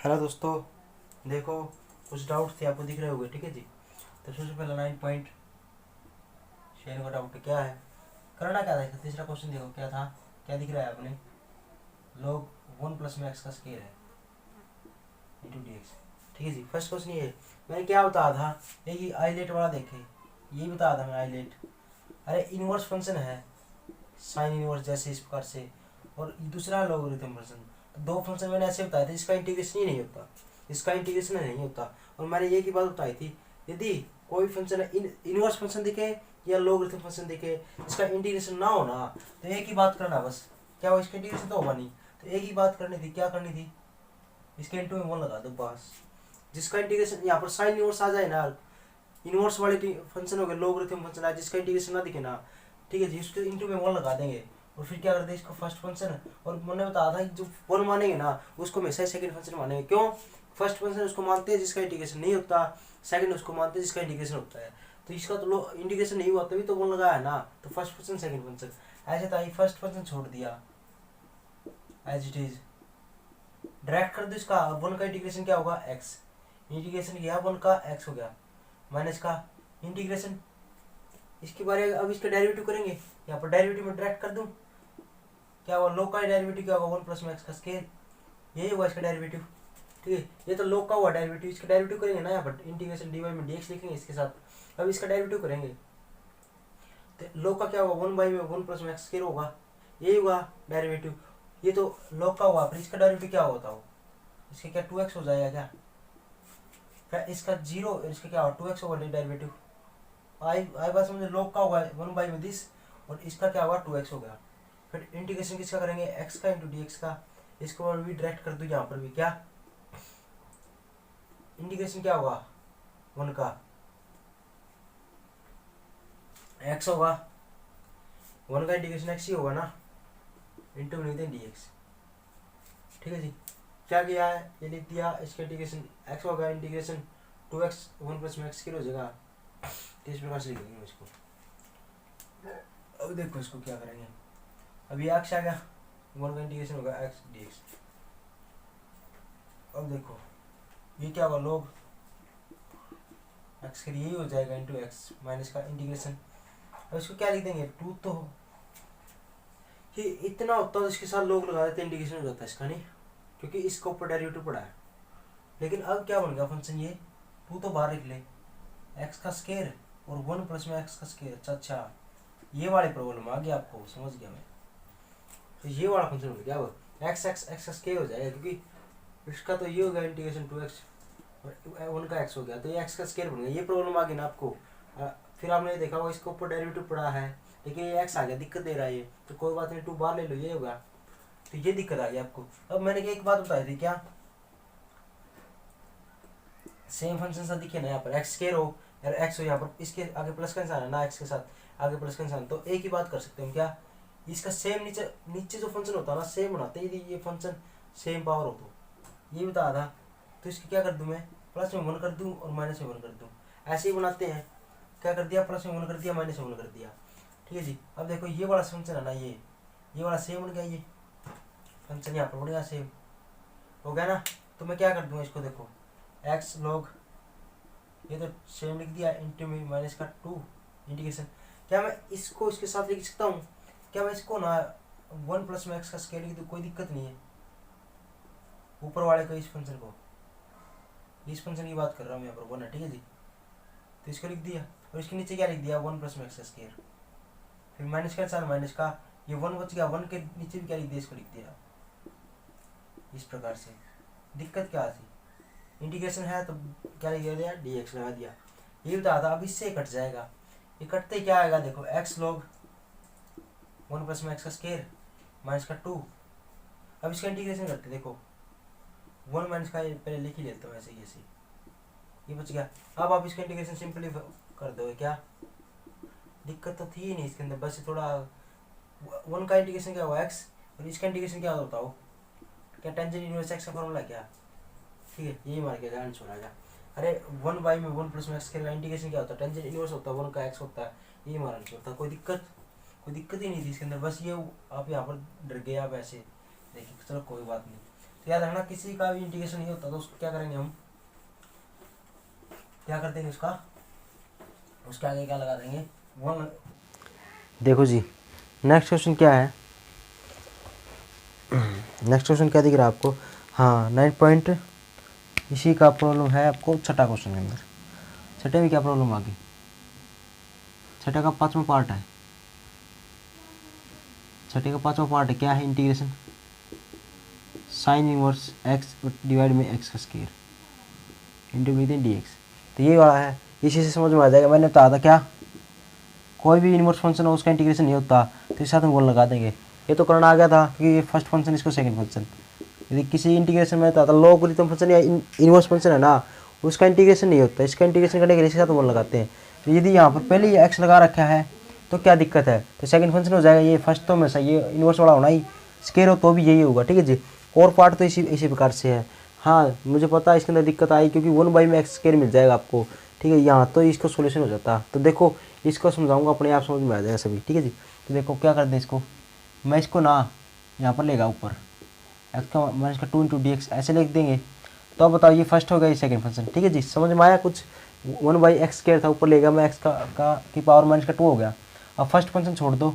Hello दोस्तों, देखो कुछ डाउट्स थे आपको दिख रहे होंगे। ठीक है जी। तो सबसे पहला 9 पॉइंट शेयर का डाउट क्या है, करना क्या था। इसका तीसरा क्वेश्चन देखो क्या था, क्या दिख रहा है आपने, लोग 1 प्लस में एक्स का स्केयर है इंटू डी एक्स। ठीक है जी। फर्स्ट क्वेश्चन ये है, मैंने क्या बताया था, ये आईलेट वाला देखे, यही बताया था मैं आईलेट। अरे इनवर्स फंक्शन है, साइन इनवर्स जैसे इस प्रकार से, और दूसरा लॉगरिथम फंक्शन। तो दो फंक्शन मैंने ऐसे बताए थे, इसका इंटीग्रेशन ही नहीं होता, इसका इंटीग्रेशन नहीं होता। और मैंने ये की बात बताई थी, यदि कोई फंक्शन इनवर्स फंक्शन दिखे या लॉगरिथम फंक्शन दिखे, इसका इंटीग्रेशन ना होना, तो एक ही बात करना बस, क्या हो, इसका इंटीग्रेशन तो होगा नहीं। तो एक ही बात करनी थी, क्या करनी थी, इसके इंटू में 1 लगा दो बस। जिसका इंटीग्रेशन यहाँ पर साइन इनवर्स आ जाए ना, इनवर्स वाले फंक्शन हो गए, लॉगरिथम फंक्शन है जिसका इंटीग्रेशन ना दिखे ना, ठीक है जी, उसके इंटू में 1 लगा देंगे। और फिर क्या करते हैं, इसका फर्स्ट फंक्शन, और मैंने बताया था कि जो 1 मानेंगे ना उसको हमेशा ही सेकंड फंक्शन मानेंगे। क्यों, फर्स्ट फंक्शन उसको मानते हैं जिसका इंटीग्रेशन नहीं होता, सेकंड उसको मानते हैं जिसका इंटीग्रेशन होता है। तो इसका तो इंटीग्रेशन नहीं हुआ तभी तो 1 लगाया ना, तो फर्स्ट फंक्शन सेकंड फंक्शन ऐसे था। फर्स्ट फंक्शन छोड़ दिया एज इट इज, डायरेक्ट कर दो इसका। 1 का इंटीग्रेशन क्या होगा, एक्स, इंटीग्रेशन किया 1 का एक्स हो गया, माइनस का इंटीग्रेशन इसके बारे में। अब इसका डेरिवेटिव करेंगे, यहाँ पर डेरिवेटिव में डायरेक्ट कर दूं, क्या हुआ, लोग का डेरिवेटिव क्या होगा, 1 प्लस में एक्स का स्केयर, यही हुआ इसका डेरिवेटिव। ठीक है, ये तो लोग का हुआ डेरिवेटिव, इसका डेरिवेटिव करेंगे ना, यहाँ पर इंटीग्रेशन डी वाई में डी एक्स लिखेंगे इसके साथ। अब इसका डेरिवेटिव करेंगे, तो लोग का क्या होगा, 1 बाई में 1 प्लस में एक्स स्केयर होगा, यही हुआ डेरिवेटिव। ये तो लोग का हुआ, फिर इसका डेरिवेटिव क्या होता हो, इसका क्या 2x हो जाएगा क्या, फिर इसका 0, इसका क्या होगा 2x होगा डेरिवेटिव। आई बात समझे, लोग का होगा 1 बाई में दिस, और इसका क्या होगा 2x हो गया। फिर इंटीग्रेशन किसका करेंगे, x का इंटू डी एक्स का, इसको भी डायरेक्ट कर दो यहाँ पर भी, क्या इंटीग्रेशन क्या होगा 1 का x होगा, 1 का इंटीग्रेशन x ही होगा ना, इंटू नहीं डी एक्स। ठीक है जी, क्या किया है, ये लिख दिया, इसका इंटीग्रेशन x होगा, इंटीग्रेशन 2x 1 प्लस में x की हो जाएगा। इस प्रकार से लिखेंगे इसको। अब देखो इसको क्या करेंगे, अभी x आ गया, 1 का इंटीग्रेशन होगा x dx। अब देखो ये क्या होगा, लोग x के लिए यही हो जाएगा इंटू एक्स माइनस का इंटीग्रेशन। अब इसको क्या लिख देंगे, 2 तो ये इतना होता है, इसके साथ लोग लगा देते हैं, इंटीग्रेशन हो जाता है इसका नहीं, क्योंकि इसका ऊपर डेरिवेटिव पड़ा है। लेकिन अब क्या बन गया फंक्शन, ये 2 तो बाहर लिख ले, एक्स का स्केयर और 1 प्लस में एक्स का स्केयर। अच्छा, ये वाली प्रॉब्लम आ गई आपको, समझ गया मैं। तो ये वाला फंक्शन हो गया, अब एक्स एक्स एक्स का स्केयर हो जाएगा, क्योंकि इसका तो ये हो गया इंटीग्रेशन 2x, 1 का x हो गया, तो ये x का स्केयर बन गया। ये प्रॉब्लम आ गई ना आपको। फिर आपने देखा होगा इसके ऊपर डेरिवेटिव पड़ा है, लेकिन ये x आ गया, दिक्कत दे रहा है ये, तो कोई बात नहीं, 2 बाहर ले लो, ये होगा। तो ये दिक्कत आ गई आपको। अब मैंने क्या एक बात बताई थी, क्या सेम फंक्शन सा दिखे ना, यहाँ पर एक्स स्केयर हो और एक्स हो, यहाँ पर इसके आगे प्लस का निशान है ना, एक्स के साथ आगे प्लस का निशान, तो एक ही बात कर सकते हैं हम, क्या इसका सेम नीचे नीचे जो फंक्शन होता है ना सेम बनाते हैं, यदि ये फंक्शन सेम पावर हो तो। ये बता था, तो इसकी क्या कर दूं मैं, प्लस में 1 कर दूं और माइनस में 1 कर दूं, ऐसे ही बनाते हैं। क्या कर दिया, प्लस में 1 कर दिया, माइनस में 1 कर दिया। ठीक है जी। अब देखो ये वाला फंक्शन है ना, ये वाला सेम बन गया, ये फंक्शन यहाँ पर बन गया सेम हो गया ना। तो मैं क्या कर दूंगा इसको, देखो एक्स लॉग, ये तो सेम लिख दिया, इंटू में माइनस का 2 इंटीग्रेशन। क्या मैं इसको इसके साथ लिख सकता हूँ, क्या मैं इसको ना 1 प्लस में एक्स का स्केयर लिख दूँ, कोई दिक्कत नहीं है। ऊपर वाले को, इस फंक्शन को, इस फंक्शन की बात कर रहा हूँ यहाँ पर 1 है, ठीक है जी। तो इसको लिख दिया, और इसके नीचे क्या लिख दिया, 1 प्लस में एक्स का स्केयर, फिर माइनस का साथ माइनस का, ये 1 बच गया, 1 के नीचे भी क्या लिख दिया, इसको लिख दिया इस प्रकार से। दिक्कत क्या थी, इंटीग्रेशन है तो क्या लिख दिया, डी एक्स लगा दिया। ये बता था, अब इससे कट जाएगा, ये कटते क्या आएगा, देखो एक्स लॉग 1 प्लस में एक्स का स्केयर माइनस का 2। अब इसका इंटीग्रेशन करते, देखो 1 माइनस का पहले लिख ही लेता हूँ ऐसे ही, ऐसे ये बच गया। अब आप इसका इंटीग्रेशन सिंपली कर दो, क्या दिक्कत तो थी ही नहीं इसके अंदर, बस थोड़ा 1 का इंटीग्रेशन क्या हुआ एक्स, और इसका इंटीग्रेशन क्या होता हो, क्या टेंजेंट इनवर्स एक्स का फॉर्मूला क्या, ठीक है, यही मार के आंसर आ गया। अरे 1 बाई में 1 प्लस में एक्स का इंटीग्रेशन क्या होता है, टेंजेंट इनवर्स होता है, 1 का एक्स होता है, यही हमारा आंसर था। कोई दिक्कत ही नहीं थी इसके अंदर, बस ये आप यहाँ पर डर गए आप ऐसे देखिए, चलो कोई बात नहीं। तो याद रखना किसी का भी इंटीग्रेशन नहीं होता तो उसको क्या करेंगे हम, क्या कर देंगे उसके आगे क्या लगा देंगे, वन। देखो जी नेक्स्ट क्वेश्चन क्या है, नेक्स्ट क्वेश्चन क्या दिख रहा है आपको, हाँ 9 पॉइंट, इसी का प्रॉब्लम है आपको छठा क्वेश्चन के अंदर। छठे में क्या प्रॉब्लम आ गई, छठे का 5वां पार्ट है, छठे का 5वां पार्ट है, क्या है integration sine inverse x divide में एक्स का square into with D x. तो ये वाला है, इसी से समझ में आ जाएगा। मैंने बताया था क्या, कोई भी इनवर्स फंक्शन हो उसका इंटीग्रेशन नहीं होता, तो इसके साथ हम वन लगा देंगे। ये तो करना आ गया था क्योंकि ये फर्स्ट फंक्शन इसको सेकंड फंक्शन, यदि किसी इंटीग्रेशन में था लॉगरिथम फंक्शन या इनवर्स फंक्शन है ना, उसका इंटीग्रेशन नहीं होता, इसका इंटीग्रेशन करने के लिए इसके साथ वन लगाते हैं। तो यदि यहाँ पर पहले ये एक्स लगा रखा है तो क्या दिक्कत है, तो सेकंड फंक्शन हो जाएगा। ये फर्स्ट तो हमेशा ये इनवर्स वाला होना ही, स्केयर हो तो भी यही होगा, ठीक है जी। और पार्ट तो इसी प्रकार से है। हाँ मुझे पता है इसके अंदर दिक्कत आई क्योंकि 1 में एक्स स्केयर मिल जाएगा आपको, ठीक है। यहाँ तो इसका सोल्यूशन हो जाता, तो देखो इसको समझाऊंगा अपने आप समझ में आ जाएगा सभी, ठीक है जी। तो देखो क्या कर दें इसको, मैं इसको ना यहाँ पर लेगा ऊपर एक्स का मैं इसका 2 इंटू डी एक्स ऐसे लिख देंगे। तो अब बताओ ये फर्स्ट हो गया, ये सेकंड फंक्शन, ठीक है जी। समझ में आया कुछ, 1/x स्क्वायर था ऊपर लेगा मैं एक्स का की पावर माइनस का 2 हो गया। अब फर्स्ट फंक्शन छोड़ दो,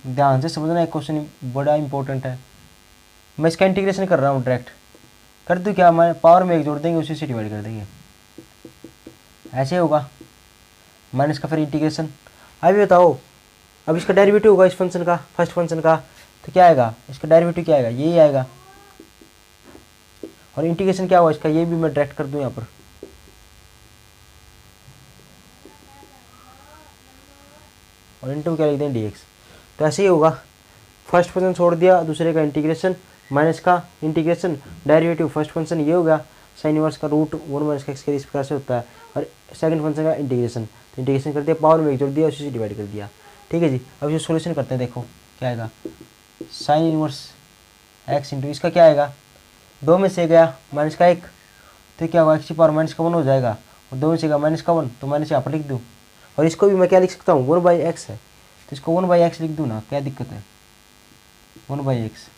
ध्यान से समझना, एक क्वेश्चन बड़ा इंपॉर्टेंट है। मैं इसका इंटीग्रेशन कर रहा हूँ डायरेक्ट, कर दूँ क्या, मैं पावर में एक जोड़ देंगे उसी से डिवाइड कर देंगे, ऐसे होगा माइनस का फिर इंटीग्रेशन। अभी बताओ अब इसका डेरिवेटिव होगा इस फंक्शन का, फर्स्ट फंक्शन का, तो क्या आएगा इसका डेरिवेटिव, क्या आएगा यही आएगा। और इंटीग्रेशन क्या होगा इसका, ये भी मैं डायरेक्ट कर दूं यहाँ पर, और इंटू क्या लिख दें डी एक्स। तो ऐसे ही होगा, फर्स्ट फंक्शन छोड़ दिया, दूसरे का इंटीग्रेशन, माइनस का इंटीग्रेशन, डेरिवेटिव फर्स्ट फंक्शन ये हो गया साइन इनवर्स का रूट 1 माइनस का एक्स इस प्रकार से होता है। और सेकंड फंक्शन का इंटीग्रेशन, तो इंटीग्रेशन कर दिया, पावर में एक जोड़ दिया, उसी से डिवाइड कर दिया, ठीक है जी। अब इसे सोल्यूशन करते हैं, देखो क्या आएगा, साइन इनवर्स एक्स इंटू इसका क्या आएगा, 2 में से गया माइनस का 1, तो क्या होगा एक्स की पावर माइनस का 1 हो जाएगा, और 2 में से गया माइनस का 1, तो माइनस यहाँ पर लिख दूँ। और इसको भी मैं क्या लिख सकता हूँ 1/x है, तो इसको 1/x लिख दूँ ना, क्या दिक्कत है 1/x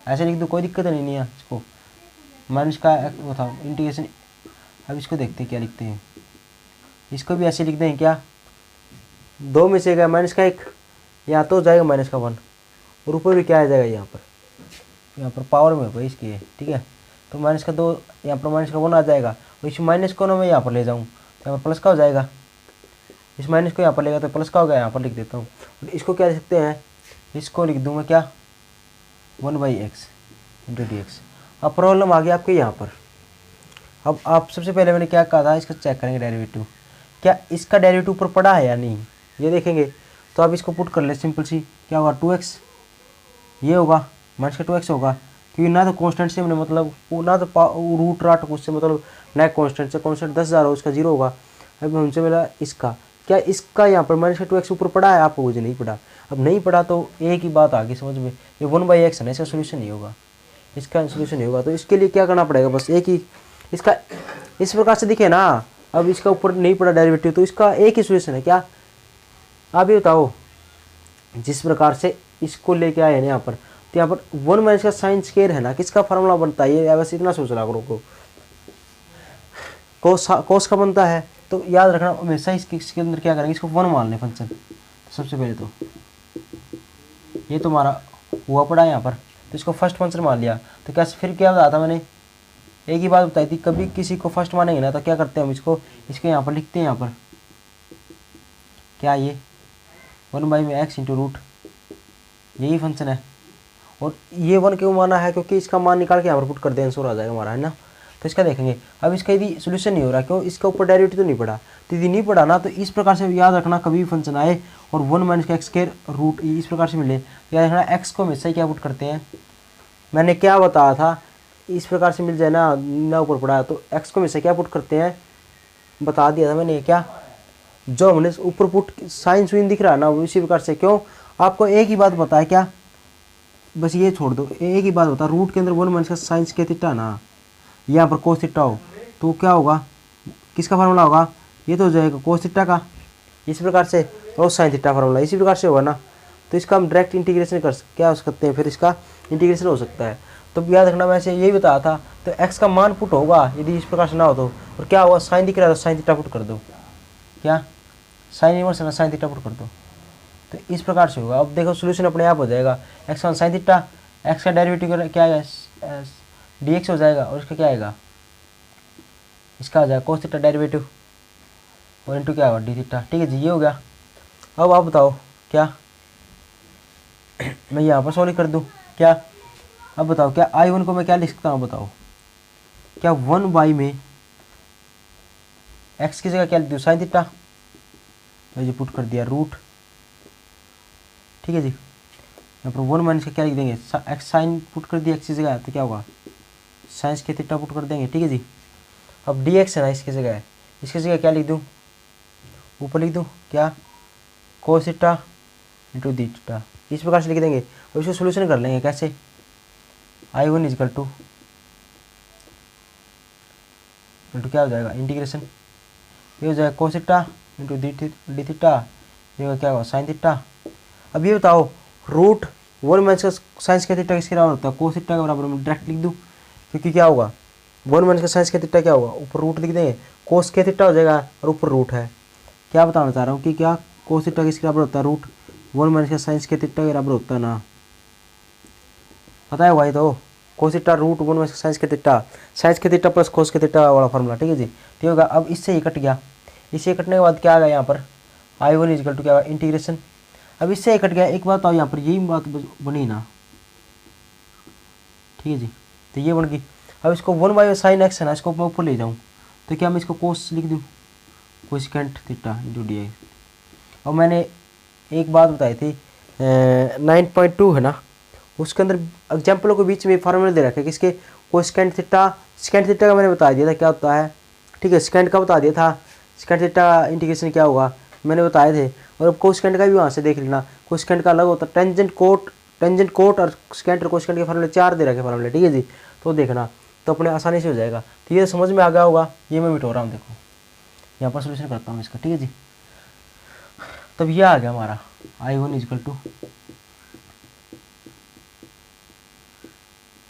ऐसे लिख दूँ, कोई दिक्कत नहीं है इसको, माइनस का वो था इंटीग्रेशन। अब इसको देखते हैं क्या लिखते हैं, इसको भी ऐसे लिख दें क्या, 2 में से गया माइनस का 1, यहाँ तो हो जाएगा माइनस का 1, और ऊपर भी क्या आ जाएगा यहाँ पर पावर में होगा इसकी, ठीक है। तो माइनस का 2 यहाँ पर माइनस का 1 आ जाएगा, और इस माइनस को ना मैं यहाँ पर ले जाऊँ तो यहाँ पर प्लस का हो जाएगा, इस माइनस को यहाँ पर लेगा तो प्लस का हो गया, यहाँ पर लिख देता हूँ। और इसको क्या लिख सकते हैं, इसको लिख दूँ मैं क्या 1/x इंटू डी एक्स। अब प्रॉब्लम आ गया आपके यहाँ पर। अब आप सबसे पहले मैंने क्या कहा था, इसका चेक करेंगे डेरिवेटिव, क्या इसका डेरिवेटिव ऊपर पड़ा है या नहीं, ये देखेंगे। तो आप इसको पुट कर ले, सिंपल सी क्या होगा 2x, ये होगा माइनस का 2x होगा, क्योंकि ना तो कॉन्स्टेंट से मैंने मतलब ना तो रूट राट उससे मतलब ना कॉन्स्टेंट से, कॉन्स्टेंट 10,000 हो उसका 0 होगा। अब हमसे मिला इसका, क्या इसका यहाँ पर माइनस का 2x ऊपर पड़ा है, आपको मुझे नहीं पड़ा। अब नहीं पड़ा तो एक ही बात आ गई समझ में, ये 1/x है ना, इसका सोल्यूशन नहीं होगा, इसका सोल्यूशन नहीं होगा। तो इसके लिए क्या करना पड़ेगा, बस एक ही इसका इस प्रकार से दिखे ना। अब इसका ऊपर नहीं पड़ा डेरिवेटिव, तो इसका एक ही सोल्यूशन है क्या, आप ये बताओ। जिस प्रकार से इसको लेके आए ना यहाँ पर, तो यहाँ पर 1 माइनस का साइन स्क्वायर है ना, किसका फार्मूला बनता है, ये बस इतना सोच रहा करो को, कोस का बनता है। तो याद रखना हमेशा इसके अंदर क्या करेंगे, इसको 1 मान लें फंक्शन। सबसे पहले तो ये तो हमारा हुआ पड़ा है यहाँ पर, तो इसको फर्स्ट फंक्शन मान लिया। तो क्या फिर क्या बताया था मैंने, एक ही बात बताई थी, कभी किसी को फर्स्ट मानेंगे ना तो क्या करते हैं हम इसको यहाँ पर लिखते हैं, यहाँ पर क्या ये 1/x इंटू रूट, यही फंक्शन है। और ये 1 क्यों माना है, क्योंकि इसका मान निकाल के यहाँ पर पुट कर दें, आंसर आ जाएगा हमारा, है ना। तो इसका देखेंगे, अब इसका यदि सोल्यूशन नहीं हो रहा, क्यों, इसका ऊपर डेरिवेटिव तो नहीं पड़ा, तो यदि नहीं पड़ा ना, तो इस प्रकार से याद रखना, कभी भी फंक्शन आए और 1 माइनस का एक्स स्क्वायर रूट इस प्रकार से मिले, याद रखना एक्स को हमेशा ही क्या पुट करते हैं, मैंने क्या बताया था, इस प्रकार से मिल जाए ना ऊपर पड़ा, तो एक्स को हमेशा क्या पुट करते हैं, बता दिया था मैंने, क्या जो हमने ऊपर पुट साइन सुइन दिख रहा है ना, इसी प्रकार से। क्यों, आपको एक ही बात बताया क्या, बस ये छोड़ दो, एक ही बात बता, रूट के अंदर 1 माइनस का साइन स्क्वायर थीटा ना, यहाँ पर कोस थीटा हो, तो क्या होगा, किसका फार्मूला होगा, ये तो हो जाएगा कोस थीटा का, इस प्रकार से, और साइन थीटा फार्मूला इसी प्रकार से होगा ना। तो इसका हम डायरेक्ट इंटीग्रेशन कर क्या हो सकते हैं, फिर इसका इंटीग्रेशन हो सकता है। तो याद रखना वैसे यही बताया था। तो एक्स का मान पुट होगा यदि इस प्रकार से ना हो तो, और क्या होगा साइन दिख रहा है तो साइन थीटा पुट कर दो, क्या साइन इनवर्स है ना साइन थीटा पुट कर दो। तो इस प्रकार से होगा। अब देखो सोल्यूशन अपने आप हो जाएगा, x one sine theta, x का डेरिवेटिव क्या आएगा डी एक्स हो जाएगा, और इसका क्या आएगा इसका आ जाएगा कोस थीटा डेरिवेटिव, और इंटू क्या होगा डी थीटा। ठीक है जी, ये हो गया। अब आप बताओ क्या मैं यहाँ पर सॉल्व कर दूँ क्या। अब बताओ क्या आई वन को मैं क्या लिख सकता हूँ, बताओ क्या 1 में एक्स की जगह क्या लिख दूँ साइन थीटा, तो ये पुट कर दिया रूट। ठीक है जी, यहाँ पर 1 माइनस का क्या लिख देंगे एक्स साइन पुट कर दिया एक्स की जगह, तो क्या होगा साइंस के थीटा पुट कर देंगे। ठीक है जी, अब डी एक्स है ना इसकी जगह है, इसकी जगह क्या लिख दूँ ऊपर लिख दूँ क्या कोस थीटा इंटू डी थीटा, इस प्रकार से लिख देंगे। अब इसको सोल्यूशन कर लेंगे कैसे, I one is equal to into क्या हो जाएगा इंटीग्रेशन, ये हो जाएगा cos theta into d theta, ये होगा क्या होगा साइन थीटा। अब ये बताओ रूट 1 माइनस का साइंस का थीटा किसके बराबर होता है कोस थीटा के बराबर, मैं डायरेक्ट लिख दूँ क्योंकि क्या होगा 1 माइनस का साइंस का थीटा क्या होगा ऊपर रूट लिख देंगे, कोस के थीटा हो जाएगा और ऊपर रूट है। क्या बताना चाह रहा हूँ कि क्या कोस थीटा किसके बराबर होता है रूट 1 माइनस का साइंस के थीटा के बराबर होता है ना, पता है भाई। तो कोस थीटा रूट 1 माइनस का साइंस के थीटा, साइंस के थीटा प्लस कोस के थीटा वाला फॉर्मूला। ठीक है जी, तो होगा। अब इससे ही कट गया, इससे कटने के बाद क्या आ गया यहाँ पर आई वन इजकल टू क्या होगा इंटीग्रेशन। अब इससे ही कट गया, एक बात आओ यहाँ पर यही बात बनी ना। ठीक है जी, तो ये बन गई। अब इसको 1 साइन एक्स है ना, इसको मैं ऊपर ले जाऊँ तो क्या मैं इसको कोस लिख दूँ cosecant theta into D x. और मैंने एक बात बताई थी 9.2 है ना, उसके अंदर एग्जाम्पलों के बीच में फार्मूले दे रखे किसके कोसेकेंट थीटा, सेकेंट थीटा का मैंने बता दिया था क्या होता है। ठीक है, सेकेंट का बता दिया था, सेकेंट थीटा इंटीग्रेशन क्या होगा मैंने बताए थे। और अब कोसेकेंट का भी वहाँ से देख लेना, कोसेकेंट का अलग होता है टेंजेंट कोट और सेकेंट और कोसेकेंट के फार्मूले 4 दे रखे फार्मूले। ठीक है जी, तो देखना तो अपने आसानी से हो जाएगा। तो ये समझ में आ गया होगा, ये मैं मिटो रहा हूँ देखो, यहाँ पर सोल्यूशन करता हूँ इसका। ठीक है जी, तब ये आ गया हमारा आई वन इजकल टू,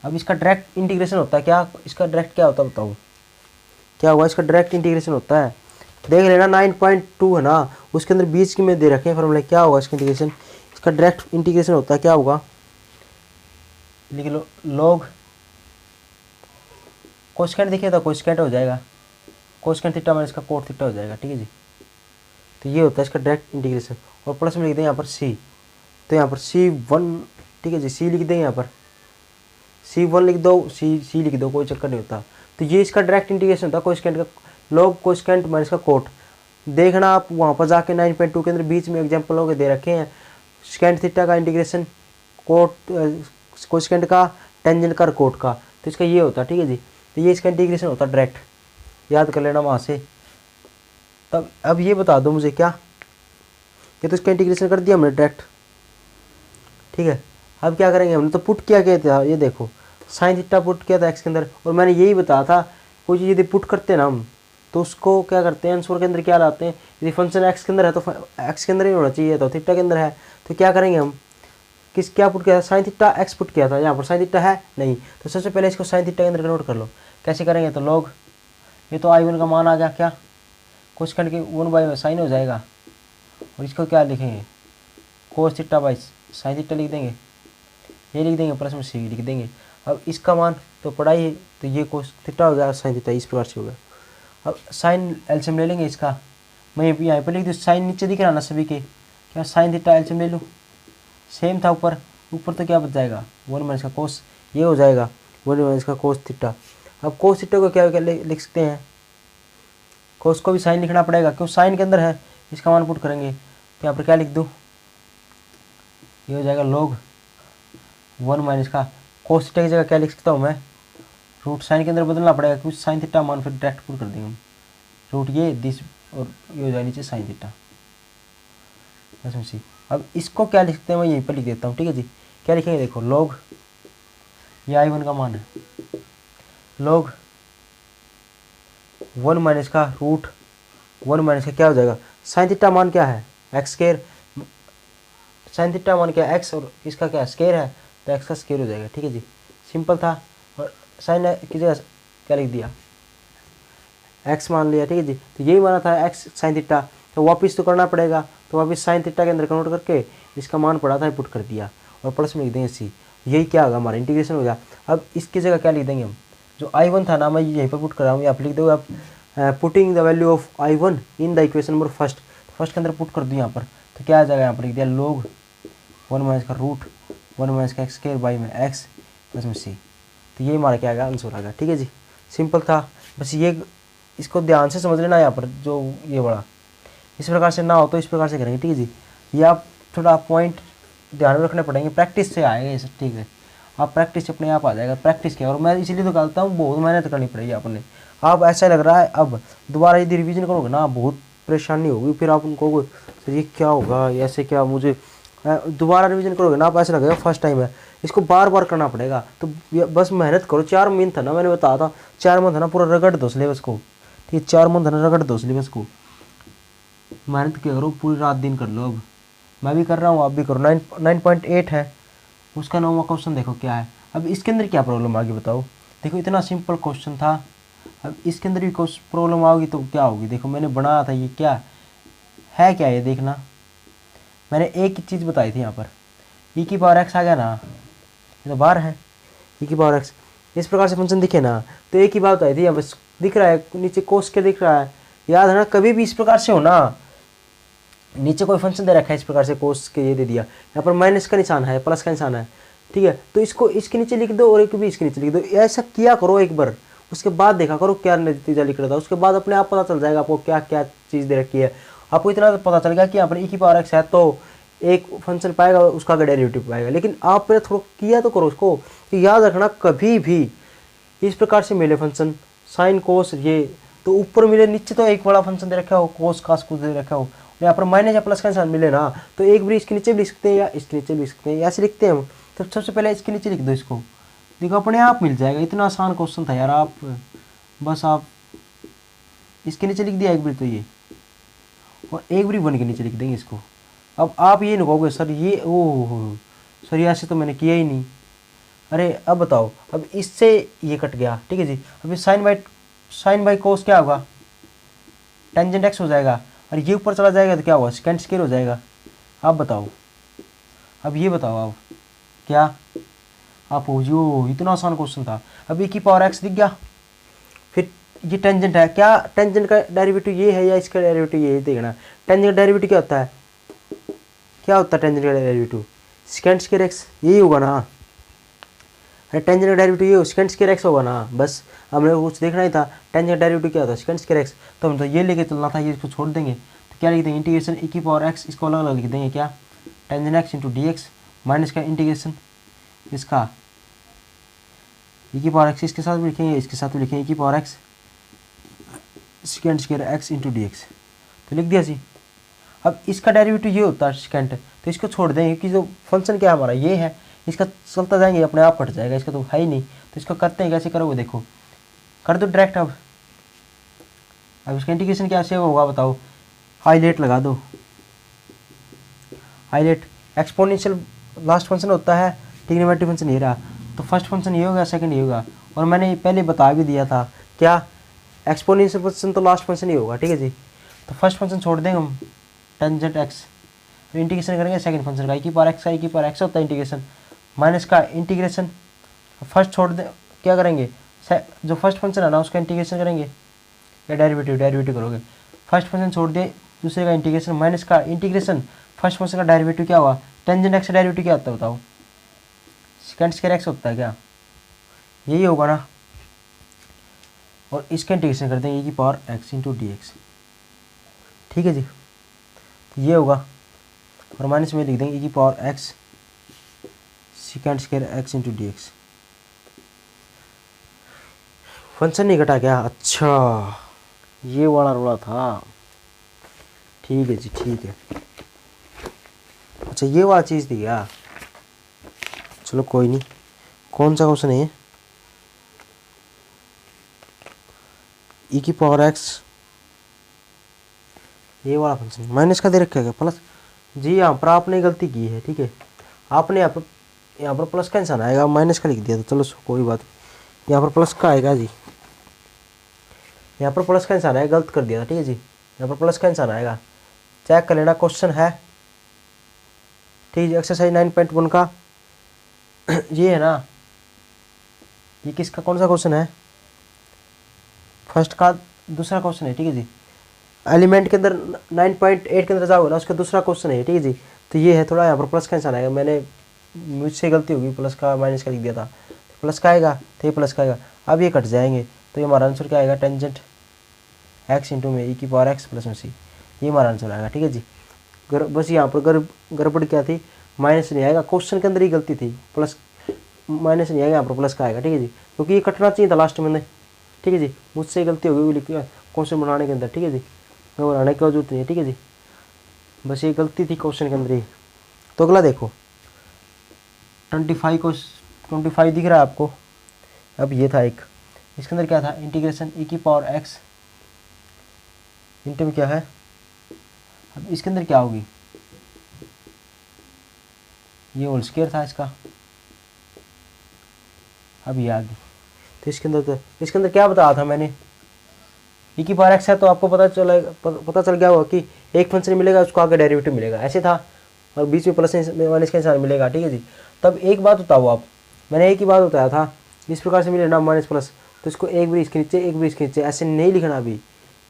अब इसका डायरेक्ट इंटीग्रेशन होता है क्या, इसका डायरेक्ट क्या होता है बताओ क्या हुआ, इसका डायरेक्ट इंटीग्रेशन होता है देख लेना 9.2 है ना, उसके अंदर बीच की में दे रखे हैं फॉर्मूले, क्या होगा इसका इंटीग्रेशन, इसका डायरेक्ट इंटीग्रेशन होता है क्या होगा लिख लो लॉग कोसेकेंट देखिए तो कोसेकेंट हो जाएगा कोसेकेंट थीटा माइनस इसका कोट थीटा हो जाएगा। ठीक है जी, तो ये होता है इसका डायरेक्ट इंटीग्रेशन। और प्लस में लिख दें यहाँ पर सी, तो यहाँ पर C1 ठीक है जी, सी लिख दें यहाँ पर C1 लिख दो, सी लिख दो, कोई चक्कर नहीं होता। तो ये इसका डायरेक्ट इंटीग्रेशन होता है कोसेकेंट का लॉग कोसेकेंट माइनस का कोट। देखना आप वहाँ पर जाके 9.2 के अंदर बीच में एग्जाम्पल हो के दे रखे हैं सेकेंट थीटा का इंटीग्रेशन कोट कोसेकेंट का टेंजेंट का कोट का, तो इसका ये होता है। ठीक है जी, तो ये इसका इंटीग्रेशन होता है डायरेक्ट, याद कर लेना वहाँ से। तब अब ये बता दो मुझे क्या, ये तो इसका इंटीग्रेशन कर दिया हमने डायरेक्ट। ठीक है, अब क्या करेंगे, हमने तो पुट किया क्या था, ये देखो साइन थीटा पुट किया था एक्स के अंदर, और मैंने यही बताया था कोई चीज़ यदि पुट करते हैं ना हम तो उसको क्या करते हैं आंसर के अंदर क्या लाते हैं, यदि फंक्शन एक्स के अंदर है तो एक्स के अंदर ही होना चाहिए, तो थीटा के अंदर है तो क्या करेंगे हम किस क्या पुट किया था साइन थीटा एक्स पुट किया था, यहाँ पर साइन थीटा है नहीं, तो सबसे पहले इसको साइन थीटा के अंदर कन्वर्ट कर लो। कैसे करेंगे, तो लॉग ये तो आई वन का मान आ गया क्या कोसेकेंट की 1 साइन हो जाएगा, और इसको क्या लिखेंगे cos theta by sine theta लिख देंगे, ये लिख देंगे प्लस में सी लिख देंगे। अब इसका मान तो पढ़ाई है, तो ये कोस थीटा हो गया साइन थीटा, इस प्रकार से होगा। अब साइन एल्सियम ले लेंगे इसका, मैं यहाँ पर लिख दूँ साइन नीचे दिख रहा ना सभी के, क्या साइन थीटा एल्सियम ले लूँ, सेम था ऊपर ऊपर तो क्या बच जाएगा 1 माइनस का कोस, ये हो जाएगा 1 माइनस का कोस थीटा। अब कोस थीटा को क्या लिख सकते हैं, कोस को भी साइन लिखना पड़ेगा क्यों साइन के अंदर है, इसका मान पुट करेंगे तो यहाँ पर क्या लिख दूँ, ये हो जाएगा लॉग 1 माइनस का कोस थीटा की जगह क्या लिख सकता हूँ मैं रूट, साइन के अंदर बदलना पड़ेगा क्योंकि साइन थीटा मान फिर डायरेक्ट पुट कर देंगे हम, रूट ये दिस और ये हो जाए नीचे साइन थीटा इसमें सी। अब इसको क्या लिख सकते हैं, मैं यहीं पर लिख देता हूँ। ठीक है जी, क्या लिखेंगे देखो लॉग ये आई वन का मान है लॉग 1 माइनस का रूट 1 माइनस का क्या हो जाएगा साइन थीटा मान क्या है एक्स स्क्वायर, साइन थीटा मान क्या है एक्स और इसका क्या स्क्वायर है तो एक्स का स्क्वायर हो जाएगा। ठीक है जी, सिंपल था। और साइन की जगह क्या लिख दिया, एक्स मान लिया, ठीक है जी। तो यही माना था एक्स साइन थीटा, तो वापस तो करना पड़ेगा, तो वापस साइन थीटा के अंदर कन्वर्ट करके इसका मान पड़ा था पुट कर दिया और प्लस में लिख देंगे सी। यही क्या होगा, हमारा इंटीग्रेशन हो गया। अब इसकी जगह क्या लिख देंगे हम, जो I1 था ना, मैं यहीं पर पुट कर रहा हूँ, आप लिख दो आप putting the value of I1 in the equation number first, first के अंदर पुट कर दूँ यहाँ पर, तो क्या आ जाएगा, यहाँ पर लिख दिया log 1 माइनस का रूट 1 माइनस का एक्स स्क्वायर बाई में एक्स प्लस में सी। तो ये हमारा क्या आएगा, आंसर आ गया, ठीक है जी। सिंपल था, बस ये इसको ध्यान से समझ लेना यहाँ पर, जो ये बड़ा इस प्रकार से ना हो तो इस प्रकार से करेंगे, ठीक है जी। ये आप थोड़ा पॉइंट ध्यान में रखने पड़ेंगे, प्रैक्टिस से आएगा ये सब, ठीक है। आप प्रैक्टिस से अपने आप आ जाएगा, प्रैक्टिस किया। और मैं इसीलिए तो कहता हूँ बहुत मेहनत करनी पड़ेगी आपने। आप ऐसा लग रहा है अब दोबारा यदि रिवीजन करोगे ना बहुत परेशानी होगी, फिर आप उनको कहोगे सर ये क्या होगा, ऐसे क्या, मुझे दोबारा रिवीजन करोगे ना आप ऐसा लगेगा फर्स्ट टाइम है, इसको बार बार करना पड़ेगा। तो बस मेहनत करो, 4 महीने था ना, मैंने बताया था 4 मंथ है ना, पूरा रगड़ दो सिलेबस को, ठीक है, 4 मंथ है ना, रगड़ दो सिलेबस को, मेहनत क्या करो, पूरी रात दिन कर लो। अब मैं भी कर रहा हूँ, आप भी करो। 9.8 है उसका 9वां क्वेश्चन, देखो क्या है। अब इसके अंदर क्या प्रॉब्लम आगे बताओ, देखो इतना सिंपल क्वेश्चन था, अब इसके अंदर भी कुछ प्रॉब्लम आओगी तो क्या होगी, देखो मैंने बनाया था, ये क्या है, क्या ये देखना, मैंने एक ही चीज़ बताई थी यहाँ पर, e की पावर x आ गया ना, ये तो बार है e की पावर x, इस प्रकार से फंक्शन दिखे ना, तो एक ही बात बताई थी, यहाँ बस दिख रहा है नीचे कोस के दिख रहा है, याद है ना, कभी भी इस प्रकार से हो ना, नीचे कोई फंक्शन दे रखा है इस प्रकार से कोस के, ये दे दिया, यहाँ पर माइनस का निशान है, प्लस का निशान है, ठीक है, तो इसको इसके नीचे लिख दो और एक भी इसके नीचे लिख दो, ऐसा किया करो एक बार, उसके बाद देखा करो क्या नतीजा लिख रहा था, उसके बाद अपने आप पता चल जाएगा आपको क्या क्या चीज़ दे रखी है। आपको इतना पता चल गया कि यहाँ पर e की पावर x है तो एक फंक्शन पाएगा उसका डेरिवेटिव पाएगा, लेकिन आपने थोड़ा किया तो करो उसको। तो याद रखना कभी भी इस प्रकार से मिले फंक्शन साइन कोस, ये तो ऊपर मिले, नीचे तो एक बड़ा फंक्शन दे रखा हो, कोस कास कुछ दे रखा हो, यहाँ पर माइनस या प्लस का निशान मिले ना, तो एक बार इसके नीचे भी लिख सकते हैं या इसके नीचे भी लिख सकते हैं, ऐसे लिखते हैं हम। तो सबसे पहले इसके नीचे लिख दो इसको, देखो अपने आप मिल जाएगा। इतना आसान क्वेश्चन था यार, आप बस आप इसके नीचे लिख दिया एक बार तो ये, और एक बार 1 के नीचे लिख देंगे इसको। अब आप ये नहीं कहोगे सर ये ओह सर ये ऐसे तो मैंने किया ही नहीं, अरे अब बताओ, अब इससे ये कट गया, ठीक है जी। अभी साइन बाई कोस क्या होगा, टेंजेंट एक्स हो जाएगा, और ये ऊपर चला जाएगा तो क्या होगा, सेकेंड स्क्वायर हो जाएगा। आप बताओ, अब ये बताओ आप क्या, आप हो जो इतना आसान क्वेश्चन था। अब e की पावर एक्स दिख गया, फिर ये टेंजेंट है, क्या टेंजेंट का डेरिवेटिव ये है या इसका डेरिवेटिव ये है, देखना टेंजेंट का डेरिवेटिव क्या होता है, क्या होता है टेंजेंट का डेरिवेटिव, सेकेंड स्क्वायर एक्स, यही होगा ना, अरे टेंजेंट का डेरिवेटिव ये सेकेंड स्क्वायर एक्स होगा ना, बस हमने कुछ देखना ही था, टेंजेंट का डेरिवेटिव क्या होता है, सेकेंड स्क्वायर एक्स, तो हम तो ये लेके चलना था, ये इसको छोड़ देंगे, तो क्या लिख देंगे, इंटीग्रेशन e की पावर एक्स, इसको अलग अलग लिख देंगे, क्या tangent x into D x, minus का इंटीग्रेशन इसका e की पावर एक्स, इसके साथ भी लिखेंगे, इसके साथ भी लिखेंगे e की power x second square x into D x, तो लिख दिया जी। अब इसका डेरिवेटिव ये होता है सेकेंड, तो इसको छोड़ देंगे क्योंकि जो फंक्शन क्या हमारा ये है, इसका चलता जाएंगे अपने आप कट जाएगा, इसका तो है ही नहीं, तो इसको करते हैं, कैसे करोगे देखो, कर दो डायरेक्ट। अब इसका इंटीग्रेशन कैसे होगा बताओ, हाईलाइट लगा दो, हाईलाइट एक्सपोनेंशियल लास्ट फंक्शन होता है, ट्रिग्नोमेट्रिक फंक्शन ये रहा, तो फर्स्ट फंक्शन ये होगा, सेकंड ये होगा, और मैंने पहले बता भी दिया था क्या एक्सपोनेंशियल फंक्शन तो लास्ट फंक्शन ही होगा, ठीक है जी। तो फर्स्ट फंक्शन छोड़ देंगे हम टेंजेंट एक्स, तो इंटीग्रेशन करेंगे सेकंड फंक्शन का e की पावर एक्स का, e की पावर एक्स होता है इंटीग्रेशन, माइनस का इंटीग्रेशन फर्स्ट छोड़ दे, क्या करेंगे जो फर्स्ट फंक्शन है ना उसका इंटीग्रेशन करेंगे या डेरिवेटिव करोगे, फर्स्ट फंक्शन छोड़ दिए, दूसरे का इंटीग्रेशन, माइनस का इंटीग्रेशन फर्स्ट फंक्शन का डेरिवेटिव क्या हुआ, टेंजेंट एक्स का डेरिवेटिव क्या होता है बताओ, सेकंड स्क्वायर एक्स होता है क्या, यही होगा ना, और इसका इंटीग्रेशन कर देंगे e की power x into D x, ठीक है जी, तो ये होगा, और माइनस में लिख देंगे e की power x second square x into D x. Function नहीं घटा क्या, अच्छा ये वाला रोड़ा था, ठीक है जी ठीक है, अच्छा ये वाला चीज़ थी क्या, चलो कोई नहीं। कौन सा क्वेश्चन है e की पावर एक्स, ये वाला फंक्शन माइनस का दे रखा है क्या, प्लस, जी हाँ पर आपने गलती की है, ठीक है, आपने आप यहाँ पर प्लस का निशान आएगा, माइनस का लिख दिया, तो चलो कोई बात, यहाँ पर प्लस का आएगा जी, यहाँ पर प्लस का निशान आएगा, गलत कर दिया था, ठीक है जी, यहाँ पर प्लस का निशान आएगा, चेक कर लेना, क्वेश्चन है, ठीक है जी, एक्सरसाइज 9.1 का ये है ना, ये किसका कौन सा क्वेश्चन है, फर्स्ट का दूसरा क्वेश्चन है, ठीक है जी, एलिमेंट के अंदर 9.8 के अंदर जाओगे ना, उसका दूसरा क्वेश्चन है, ठीक है जी, तो ये है थोड़ा यहाँ पर प्लस का निशान आएगा, मैंने मुझसे गलती होगी, प्लस का माइनस का लिख दिया था, तो प्लस का आएगा, तो ये प्लस का आएगा, अब ये कट जाएंगे, तो ये हमारा आंसर क्या आएगा, टेंजेंट एक्स इंटू में ई की पावर एक्स प्लस में सी, ये हमारा आंसर आएगा, ठीक है जी। बस यहाँ पर गड़बड़ क्या थी, माइनस नहीं आएगा, क्वेश्चन के अंदर ही गलती थी, प्लस माइनस नहीं आएगा, यहाँ पर प्लस का आएगा, ठीक है जी, क्योंकि ये कटना चाहिए था लास्ट में, ठीक है जी, मुझसे गलती होगी लिख क्वेश्चन बनाने के अंदर, ठीक है जी, घबराने की जरूरत नहीं है, ठीक है जी, बस ये गलती थी क्वेश्चन के अंदर ही। तो अगला देखो 25 दिख रहा है आपको, अब ये था एक, इसके अंदर क्या था, इंटीग्रेशन ई की पावर एक्स इंटू में क्या है, अब इसके अंदर क्या होगी, ये होल स्क्वायर था इसका, अब ये आ गई, तो इसके अंदर क्या बताया था मैंने, ई की पावर एक्स है, तो आपको पता चल गया होगा कि एक फंक्शन मिलेगा, उसको आगे डेरिवेटिव मिलेगा, ऐसे था, और बीच में प्लस माइनस का निशान मिलेगा, ठीक है जी। तब एक बात बताओ आप, मैंने एक ही बात बताया था, इस प्रकार से मिले ना माइनस प्लस, तो इसको एक भी इसके नीचे, एक भी इसके नीचे, ऐसे नहीं लिखना अभी,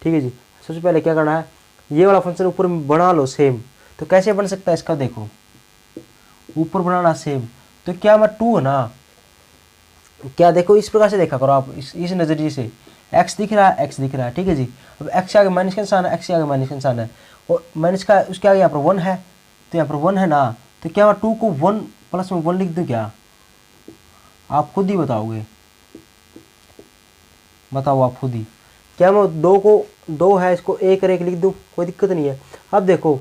ठीक है जी। सबसे पहले क्या करना है, ये वाला फंक्शन ऊपर बना लो सेम, तो कैसे बन सकता है इसका, देखो ऊपर बनाना सेम, तो क्या मैं 2 है ना, क्या देखो इस प्रकार से देखा करो आप, इस नजरिए से, x दिख रहा है, x दिख रहा है, ठीक है जी, अब x के आगे माइनस का निशान है, x के आगे माइनस का निशान है, और माइनस का उसके आगे यहाँ पर 1 है, तो यहाँ पर 1 है ना, तो क्या मैं 2 को 1 प्लस में 1 लिख दूँ क्या, आप खुद ही बताओगे, बताओ आप खुद ही, क्या मैं 2 को 2 है, इसको 1 और 1 लिख दूँ, कोई दिक्कत नहीं है। अब देखो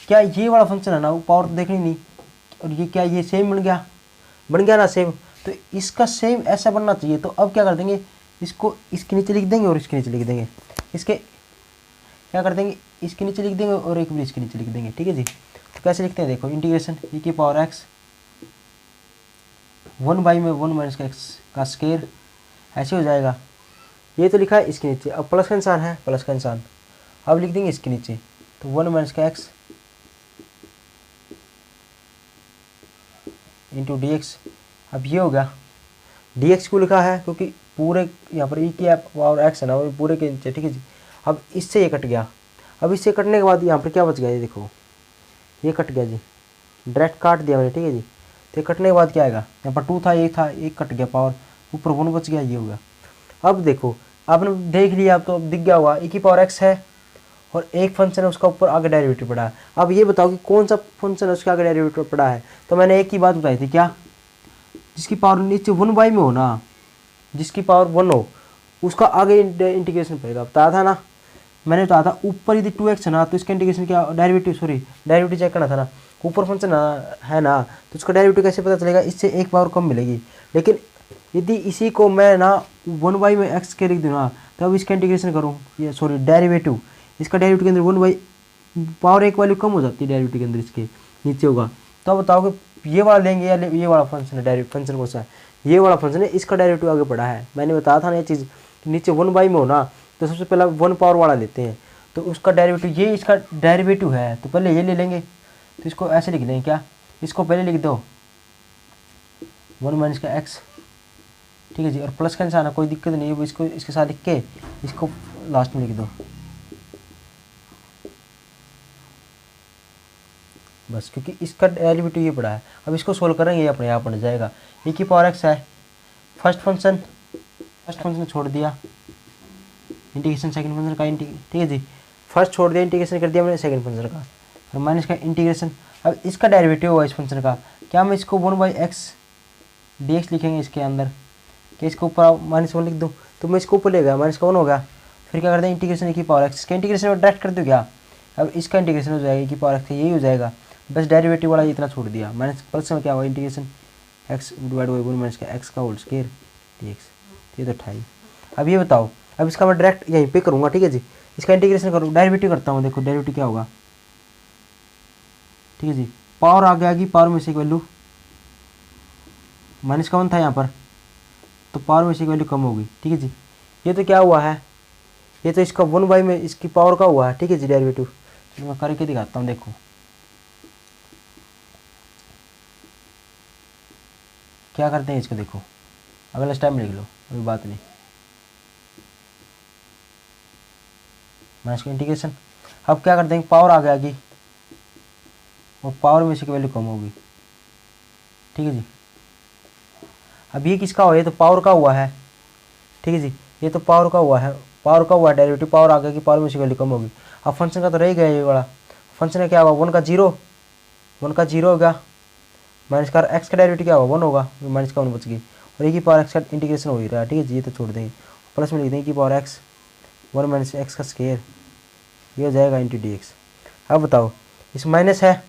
क्या ये वाला फंक्शन है ना, वो पावर तो देखनी नहीं, और ये क्या, ये सेम बन गया ना सेम, तो इसका सेम ऐसा बनना चाहिए, तो अब क्या कर देंगे, इसको इसके नीचे लिख देंगे और इसके नीचे लिख देंगे, इसके क्या कर देंगे, इसके नीचे लिख देंगे और एक भी इसके नीचे लिख देंगे, ठीक है जी। तो कैसे लिखते हैं, देखो इंटीग्रेशन ई की पावर एक्स 1 बाई में 1 माइनस का एक्स का स्क्वायर, ऐसे हो जाएगा, ये तो लिखा है इसके नीचे, अब प्लस का निशान है, प्लस का निशान, अब लिख देंगे इसके नीचे, तो 1 माइनस का एक्स इंटू डी एक्स, अब ये होगा, डी एक्स क्यों लिखा है, क्योंकि पूरे यहाँ पर ई की पावर एक्स है ना, वो पूरे के नीचे, ठीक है जी। अब इससे ये कट गया, अब इससे कटने के बाद यहाँ पर क्या बच गया, ये देखो ये कट गया जी, डायरेक्ट काट दिया मैंने, ठीक है जी। तो कटने के बाद क्या आएगा, यहाँ पर 2 था, एक कट गया पावर, ऊपर 1 बच गया, ये होगा। अब देखो आपने देख लिया, अब तो अब दिख गया हुआ, ई की पावर एक्स है और एक फंक्शन है, उसका ऊपर आगे डेरिवेटिव पड़ा है। अब ये बताओ कि कौन सा फंक्शन है उसके आगे डेरिवेटिव पड़ा है, तो मैंने एक ही बात बताई थी, क्या, जिसकी पावर नीचे 1 बाई में हो ना, जिसकी पावर 1 हो, उसका आगे इंटीग्रेशन पड़ेगा, बताया था ना मैंने, बताया था ऊपर यदि 2x है ना, तो इसका इंटीग्रेशन क्या, डेरिवेटिव चेक करना था ना, ऊपर फंक्शन है ना, तो उसका डेरिवेटिव कैसे पता चलेगा, इससे एक पावर कम मिलेगी। लेकिन यदि इसी को मैं ना 1 बाई में x के लिख दूँ ना, तो अब इसका इंटीग्रेशन करूँ, ये डेरिवेटिव, इसका डेरिवेटिव के अंदर 1 बाई पावर एक वैल्यू कम हो जाती है, डेरिवेटिव के अंदर इसके नीचे होगा। तो अब बताओ कि ये वाला लेंगे या ये वाला फंक्शन है, डेरिवेटिव फंक्शन कौन सा है, ये वाला फंक्शन है, इसका डेरिवेटिव आगे पड़ा है, मैंने बताया था ना ये चीज़, नीचे 1 बाई में हो ना, तो सबसे पहले 1 पावर वाला लेते हैं, तो उसका डेरिवेटिव, ये इसका डेरिवेटिव है, तो पहले ये ले लेंगे, तो इसको ऐसे लिख देंगे, क्या, इसको पहले लिख दो 1 माइनस का एक्स, ठीक है जी, और प्लस का निशान है, कोई दिक्कत नहीं है, इसको इसके साथ लिख के इसको लास्ट में लिख दो, बस, क्योंकि इसका डेरिवेटिव ये पड़ा है। अब इसको सोल्व करेंगे, ये अपने आप बन जाएगा, ई की पावर एक्स है, फर्स्ट फंक्शन छोड़ दिया, इंटीग्रेशन सेकंड फंक्शन का ठीक है जी, फर्स्ट छोड़ दिया, इंटीग्रेशन कर दिया मैंने सेकंड फंक्शन का, और माइनस का इंटीग्रेशन, अब इसका डेरिवेटिव हुआ इस फंक्शन का, क्या मैं इसको 1 बाई एक्स डी एक्स लिखेंगे इसके अंदर, कि इसको ऊपर -1 लिख दूँ, तो मैं इसको ऊपर ले गया, -1 हो गया, फिर क्या करते हैं, इंटीग्रेशन की पावर एक्स, इसका इंटीग्रेशन में डायरेक्ट कर दूँ क्या, अब इसका इंटीग्रेशन हो जाएगा की पावर एक्स, यही हो जाएगा, बस डेरिवेटिव वाला इतना छोड़ दिया, माइनस प्लस में क्या हुआ, integration x divide by 1 minus का एक्स का होल स्क्वायर डी एक्स, ये तो 28। अब ये बताओ, अब इसका मैं डायरेक्ट यहीं पे करूँगा, ठीक है जी, इसका इंटीग्रेशन करूँ, डेरिवेटिव करता हूँ, देखो डेरिवेटिव क्या होगा, ठीक है जी, पावर आगे आएगी, पावर में से एक वैल्यू माइनस का 1 था यहाँ पर, तो पावर में से की वैल्यू कम होगी, ठीक है जी। ये तो क्या हुआ है, ये तो इसका 1 में इसकी पावर का हुआ है, ठीक है जी, डेरिवेटिव। चलो मैं करके दिखाता हूँ, देखो क्या करते हैं इसको, देखो अगला स्टेप में लिख लो, कोई बात नहीं। माइनस का इंटीग्रेशन, अब क्या करते हैं, पावर आ गया आगे, और पावर में से की वैल्यू कम होगी, ठीक है जी। अब ये किसका हुआ, ये तो पावर का हुआ है, ठीक है जी, ये तो पावर का हुआ है, पावर का हुआ है डेरिवेटिव, पावर आ गया कि पावर में से वैल्यू कम होगी। अब फंक्शन का तो रह गया ये वाला, फंक्शन का क्या हुआ, 1 का 0, 1 का 0 हो गया, माइनस का एक्स का डेरिवेटिव क्या होगा 1 होगा, माइनस का 1 बच गई, और एक ही पावर एक्स का इंटीग्रेशन हो ही रहा है, ठीक है जी। ये तो छोड़ देंगे, प्लस में लिख देंगे कि पावर एक्स 1 माइनस एक्स का स्क्वायर, ये हो जाएगा इंटू डी एक्स। अब बताओ, इस माइनस है,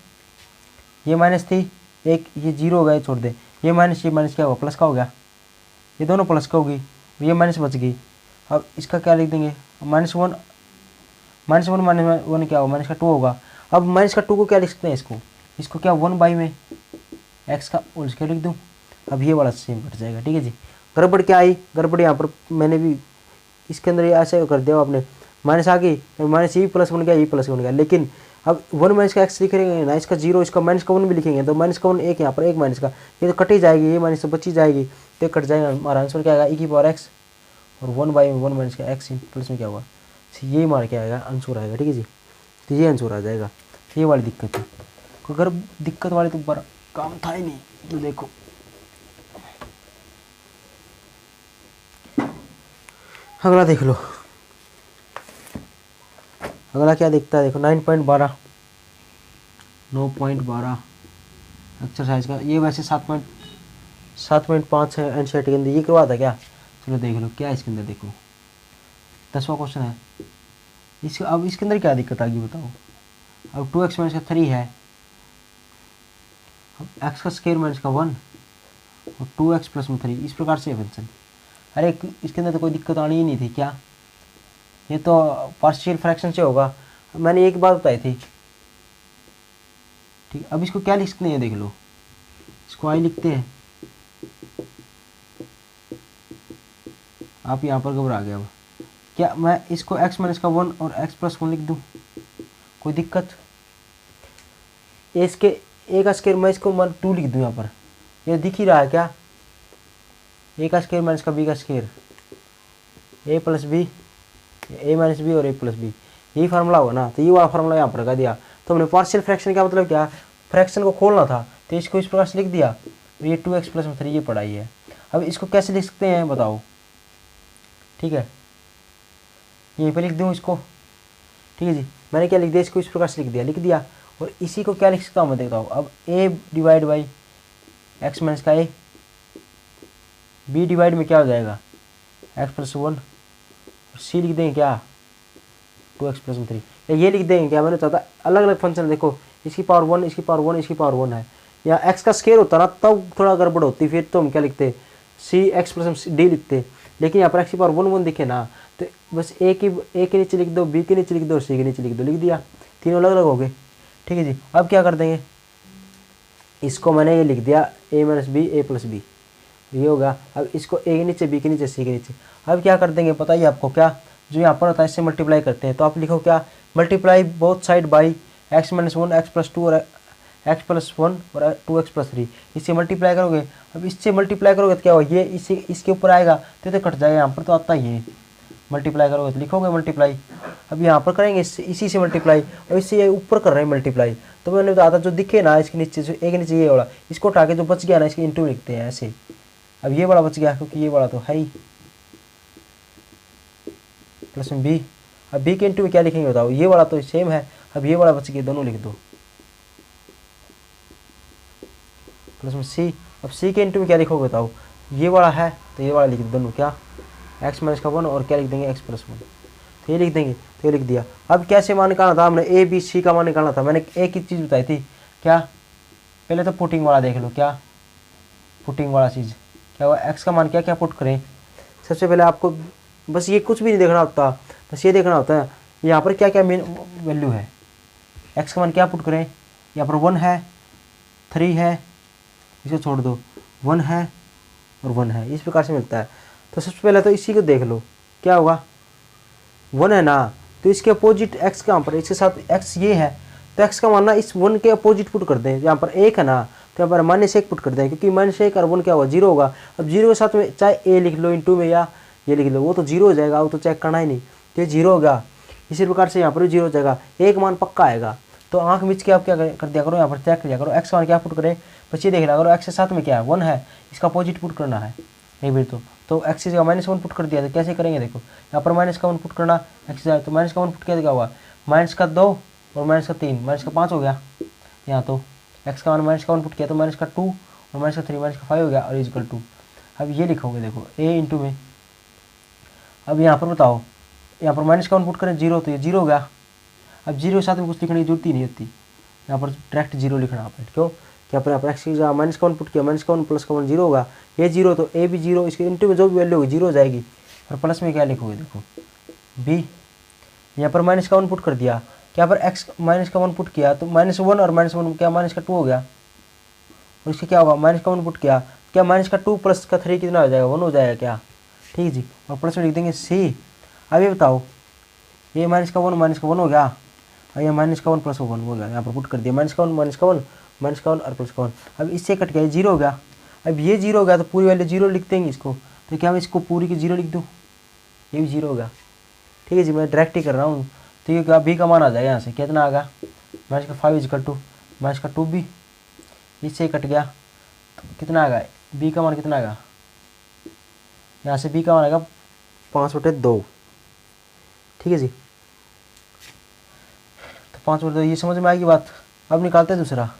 ये माइनस थी एक, ये 0 हो गया, ये छोड़ दे, ये माइनस क्या होगा, प्लस का हो गया, ये दोनों प्लस का होगी, ये माइनस बच गई। अब इसका क्या लिख देंगे, -1 माइनस वन क्या होगा, माइनस का 2 होगा। अब माइनस का 2 को क्या लिख सकते हैं, इसको क्या 1 बाई में एक्स का होल स्क्वायर लिख दूँ। अब ये वाला सेम कट जाएगा, ठीक है जी। गड़बड़ क्या आई, गड़बड़ यहाँ पर मैंने भी इसके अंदर ऐसे कर दिया आपने, माइनस आ गई, माइनस ये प्लस बन गया, ये प्लस बन गया, लेकिन अब 1 माइनस का एक्स लिखेंगे ना, इसका 0, इसका माइनस का 1 भी लिखेंगे, तो माइनस का 1 एक यहाँ पर, एक माइनस का, ये तो कट ही जाएगी, ये माइनस तो बची जाएगी, तो कट जाएगा, हमारा आंसर क्या आएगा, e की पावर एक्स और 1 बाई 1 माइनस का एक्स प्लस में क्या होगा, ये मार के आएगा, आंसर आएगा, ठीक है जी। तो ये आंसर आ जाएगा, ये वाली दिक्कत है। अगर दिक्कत वाली तो बड़ा काम था ही नहीं, तो देखो अगला देख लो, अगला क्या दिखता है, देखो 9.12 एक्सरसाइज का, ये वैसे 7.5 है एनसीईआरटी के अंदर, ये करवा था क्या, चलो देख लो क्या है इसके अंदर, देखो 10वां क्वेश्चन है इसका। अब इसके अंदर क्या दिक्कत आ गई बताओ, अब 2x माइनस का 3 है, अब x का स्क्वायर माइनस का 1 और 2x प्लस में 3, इस प्रकार से फंक्शन। अरे इसके अंदर तो कोई दिक्कत आनी ही नहीं थी क्या, ये तो पार्शियल फ्रैक्शन से होगा, मैंने एक बात बताई थी, ठीक। अब इसको क्या लिख सकते हैं, देख लो, इसको आई लिखते हैं, आप यहाँ पर घबरा गया, अब क्या मैं इसको x माइनस का 1 और x प्लस 1 लिख दूँ, कोई दिक्कत, इसके ए का स्क्वायर मैं इसको 2 लिख दूँ यहाँ पर, ये दिख ही रहा है क्या, ए का स्क्वायर माइनस का बी का स्क्वायर, ए प्लस बी, ए माइनस बी और ए प्लस बी, यही फार्मूला होगा ना, तो ये वाला फार्मूला यहाँ पर लगा दिया। तो हमने पार्शियल फ्रैक्शन का मतलब क्या, फ्रैक्शन को खोलना था, तो इसको इस प्रकार से लिख दिया, ये 2x प्लस में 3 ये पढ़ाई है। अब इसको कैसे लिख सकते हैं बताओ, ठीक है, यहीं पर लिख दूँ इसको, ठीक है जी। मैंने क्या लिख दिया, इसको इस प्रकार से लिख दिया, और इसी को क्या लिख सकता हूँ मैं देखता हूँ, अब a divide by x minus का a, b डिवाइड में क्या हो जाएगा x प्लस 1, और c लिख देंगे क्या 2x प्लस 3, ये लिख देंगे क्या, मैंने चाहता अलग अलग फंक्शन, देखो इसकी पावर 1, इसकी पावर 1, इसकी पावर 1 है, या x का स्क्वायर होता ना तब थोड़ा गड़बड़ होती, फिर तो हम क्या लिखते c x प्लस d लिखते, लेकिन यहाँ पर x की पावर 1 1 दिखे ना, तो बस a के नीचे लिख दो, b के नीचे लिख दो और c के नीचे लिख दो, लिख दिया, तीनों अलग अलग हो गए, ठीक है जी। अब क्या कर देंगे, इसको मैंने ये लिख दिया a minus b a plus b, ये होगा। अब इसको a के नीचे b के नीचे c के नीचे, अब क्या कर देंगे पता ही आपको, क्या जो यहाँ पर होता है इससे मल्टीप्लाई करते हैं, तो आप लिखो क्या, multiply both side by x minus 1 x plus 2 और x प्लस 1 और 2x प्लस 3, इससे मल्टीप्लाई करोगे। अब इससे मल्टीप्लाई करोगे तो क्या होगा, ये इसके ऊपर आएगा तो कट जाएगा, यहाँ पर तो आता ही है, मल्टीप्लाई करोगे तो लिखोगे मल्टीप्लाई। अब यहाँ पर करेंगे इसी से मल्टीप्लाई, और इससे ऊपर कर रहे हैं मल्टीप्लाई, तो मैंने बताया था जो दिखे ना इसके नीचे, जो एक नीचे ये वाला, इसको उठा के जो बच गया ना इसके इंटू लिखते हैं ऐसे। अब ये वाला बच गया क्योंकि ये वाला तो है ही, प्लस में बी, अब बी के इंटू में क्या लिखेंगे बताओ, ये वाला तो सेम है, अब ये वाला बच गया, दोनों लिख दो, प्लस में सी। अब सी के इंटू में क्या लिखोगे बताओ, ये वाला है तो ये वाला लिख दो दोनों, क्या एक्स माइनस का 1 और क्या लिख देंगे एक्स प्लस 1, तो ये लिख देंगे, तो ये लिख दिया। अब कैसे मान निकालना था हमने, ए बी सी का मान निकालना था, मैंने एक ही चीज़ बताई थी, क्या पहले तो पुटिंग वाला देख लो, क्या पुटिंग वाला चीज़ क्या हुआ, एक्स का मान क्या क्या पुट करें, सबसे पहले आपको बस ये कुछ भी नहीं देखना होता, बस ये देखना होता है यहाँ पर क्या क्या मेन वैल्यू है, एक्स का मान क्या पुट करें, यहाँ पर 1 है 3 है, इसे छोड़ दो, 1 है और 1 है, इस प्रकार से मिलता है। तो सबसे पहले तो इसी को देख लो, क्या होगा 1 है ना, तो इसके अपोजिट x कहाँ पर, इसके साथ x ये है, तो x का मानना इस 1 के अपोजिट पुट कर दें। यहाँ पर 1 है ना, तो यहाँ पर -1 पुट कर दें, क्योंकि -1 और 1 क्या होगा 0 होगा। अब 0 के साथ में चाहे a लिख लो इंटू में या ये लिख लो, वो तो 0 हो जाएगा, वो तो चेक करना ही नहीं, तो ये 0 होगा। इसी प्रकार से यहाँ पर भी 0 हो जाएगा, एक मान पक्का आएगा। तो आंख मिच के आप क्या कर दिया करो, यहाँ पर चेक किया करो x मान क्या पुट करें, बस ये देख लिया करो x के साथ में क्या है 1 है, इसका अपोजिट पुट करना है एक बार। तो x की जगह -1 पुट कर दिया, तो कैसे करेंगे देखो, यहाँ पर -1 पुट करना x जाए, तो -1 पुट किया क्या हुआ, -2 और -3, -5 हो गया। यहाँ तो x का मान -1 पुट किया तो -2 और -3 -5 हो गया और इक्वल टू। अब ये लिखोगे देखो a इंटू में, अब यहाँ पर बताओ, यहाँ पर -1 पुट करें 0, तो ये 0 हो गया। अब 0 के साथ में कुछ लिखने की जरूरत ही नहीं होती, यहाँ पर डायरेक्ट 0 लिखना आप, क्यों क्या पर यहाँ पर x की जगह -1 पुट किया, -1 प्लस का 1 0 होगा, ये 0 तो a भी 0, इसके इंटू में जो भी वैल्यू होगी 0 हो जाएगी। और प्लस में क्या लिखोगे देखो b, यहाँ पर -1 पुट कर दिया, क्या पर x -1 पुट किया तो -1 और -1 क्या -2 हो गया, और इसका क्या होगा -1 पुट किया, क्या -2 प्लस का 3 कितना हो जाएगा 1 हो जाएगा क्या, ठीक है जी। और प्लस में लिख देंगे c। अब ये बताओ ये -1 -1 हो गया, और ये -1 प्लस 1 हो गया, यहाँ पर पुट कर दिया -1 और प्लस 1। अब इससे कट गया 0 हो गया। अब ये 0 हो गया तो पूरी वैल्यू 0 लिख देंगे इसको, तो क्या मैं इसको पूरी की 0 लिख दूँ, ये भी 0 हो गया, ठीक है जी। मैं डायरेक्ट ही कर रहा हूँ, तो ये क्या b का मान आ जाएगा, यहाँ से कितना आ गया -5 इक्वल टू -2b, इससे कट गया तो कितना आ गया b का मान कितना आएगा, यहाँ से b का मान आएगा 5/2, ठीक है जी। तो 5/2 ये समझ में आएगी बात। अब निकालते हैं दूसरा,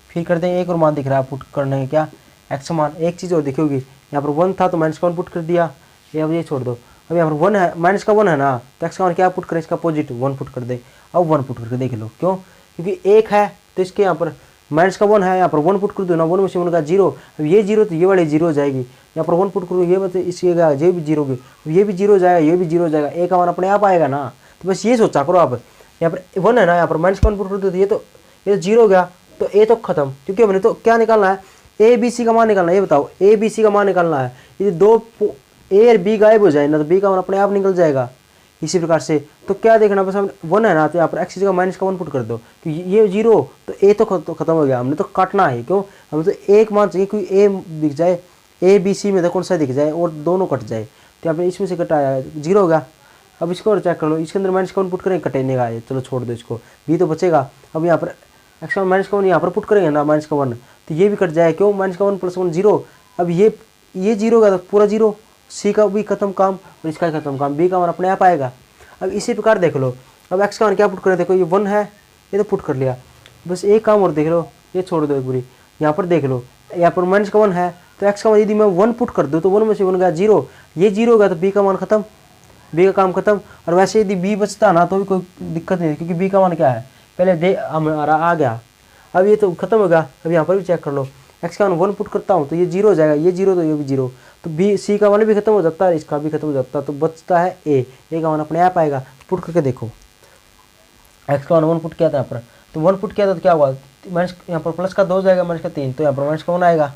फिर करते हैं एक और मान दिख रहा है पुट करने के, क्या x मान। एक चीज़ और दिखोगी, यहाँ पर 1 था तो -1 पुट कर दिया, ये अब ये छोड़ दो। अब यहाँ पर 1 है, -1 है ना, तो x का मान क्या पुट करें, इसका अपोजिट 1 पुट कर दे। अब 1 पुट करके देख लो, क्यों, क्योंकि 1 है तो इसके यहाँ पर -1 है, यहाँ पर 1 पुट कर दो ना, 1 में से 1 का 0। अब ये 0 तो ये वाली 0 हो जाएगी, यहाँ पर 1 पुट करो ये मतलब इसकी ये भी 0 होगी, ये भी 0 हो जाएगा, ये भी 0 हो जाएगा, a का मान अपने आप आएगा ना। तो बस ये सोचा करो आप, यहाँ पर 1 है ना, यहाँ पर -1 पुट कर दो तो ये 0 हो गया, तो a तो खत्म, क्योंकि हमने तो क्या निकालना है a b c का मान निकालना है। ये बताओ a b c का मान निकालना है, ये दो a और b गायब हो जाए ना तो b का मान अपने आप निकल जाएगा। इसी प्रकार से तो क्या देखना, बस हम 1 है ना, तो यहाँ पर x की जगह -1 पुट कर दो, क्योंकि ये 0 तो a तो खत्म हो गया, हमने तो काटना है, क्यों हमें तो एक मान चाहिए, क्योंकि a दिख जाए a b c में तो कौन सा दिख जाए और दोनों कट जाए, तो यहाँ पर इसमें से कटाया 0 हो गया। अब इसको और चेक कर लो, इसके अंदर -1 पुट करेंगे कटेने का, चलो छोड़ दो इसको, b तो बचेगा। अब यहाँ पर x -1 यहाँ पर पुट करेंगे ना -1, तो ये भी कट जाए, क्यों -1 प्लस 1 0। अब ये 0 का तो पूरा 0, c का भी खत्म काम और इसका भी खत्म काम, b का मान अपने आप आएगा। अब इसी प्रकार देख लो, अब x का मान क्या पुट करें, देखो ये 1 है, ये तो पुट कर लिया, बस एक काम और देख लो, ये छोड़ दो एक बुरी, यहाँ पर देख लो, यहाँ पर -1 है तो x का मान यदि मैं 1 पुट कर दूँ तो 1 में से 1 गया 0, ये 0 होगा तो b का मान खत्म, b का काम खत्म। और वैसे यदि b बचता ना तो भी कोई दिक्कत नहीं, क्योंकि b का मान क्या है पहले दे हमारा आ गया, अब ये तो खत्म होगा। अब यहाँ पर भी चेक कर लो, x का मान 1 पुट करता हूँ तो ये 0 हो जाएगा, ये 0 तो ये भी 0, तो b c का मान भी खत्म हो जाता है, इसका भी खत्म हो जाता है, तो बचता है a का मान अपने आप आएगा। पुट करके देखो, x का मान 1 पुट किया था यहाँ पर, तो 1 पुट किया था तो क्या हुआ, यहाँ पर प्लस का 2 हो जाएगा, -3, तो यहाँ पर -1 आएगा,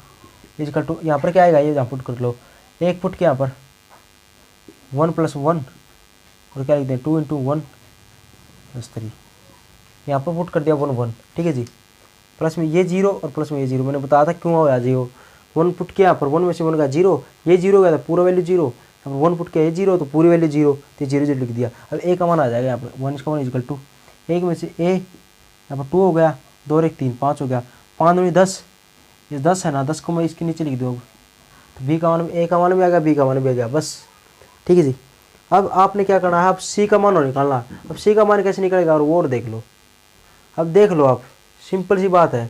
इसका 2 यहाँ पर क्या आएगा, ये यहाँ पुट कर लो, 1 पुट किया यहाँ पर 1 + 1 और क्या लिख दें 2 × 1 + 3, यहाँ पर पुट कर दिया 1 1, ठीक है जी। प्लस में ये 0 और प्लस में ये 0, मैंने बताया था क्यों होगा 0, 1 पुट किया पर 1 में से 1 का 0, ये 0 गया था पूरा वैल्यू 0, यहाँ पर 1 पुट किया ये 0 तो पूरी वैल्यू 0, तो 0 0 लिख दिया। अब a का मान आ जाएगा यहाँ पर 1 का मान इक्वल टू 1 में से a यहाँ पर 2 हो गया, 2 और 1 3 5 हो गया, 5 में 10, ये 10 है ना, 10 को मैं इसके नीचे लिख दूँ, तो b का मान a का मान भी आ गया, b का मान भी आ गया, बस ठीक है जी। अब आपने क्या करना है, अब c का मान निकालना। अब c का मान कैसे निकलेगा और देख लो, अब देख लो आप, सिंपल सी बात है,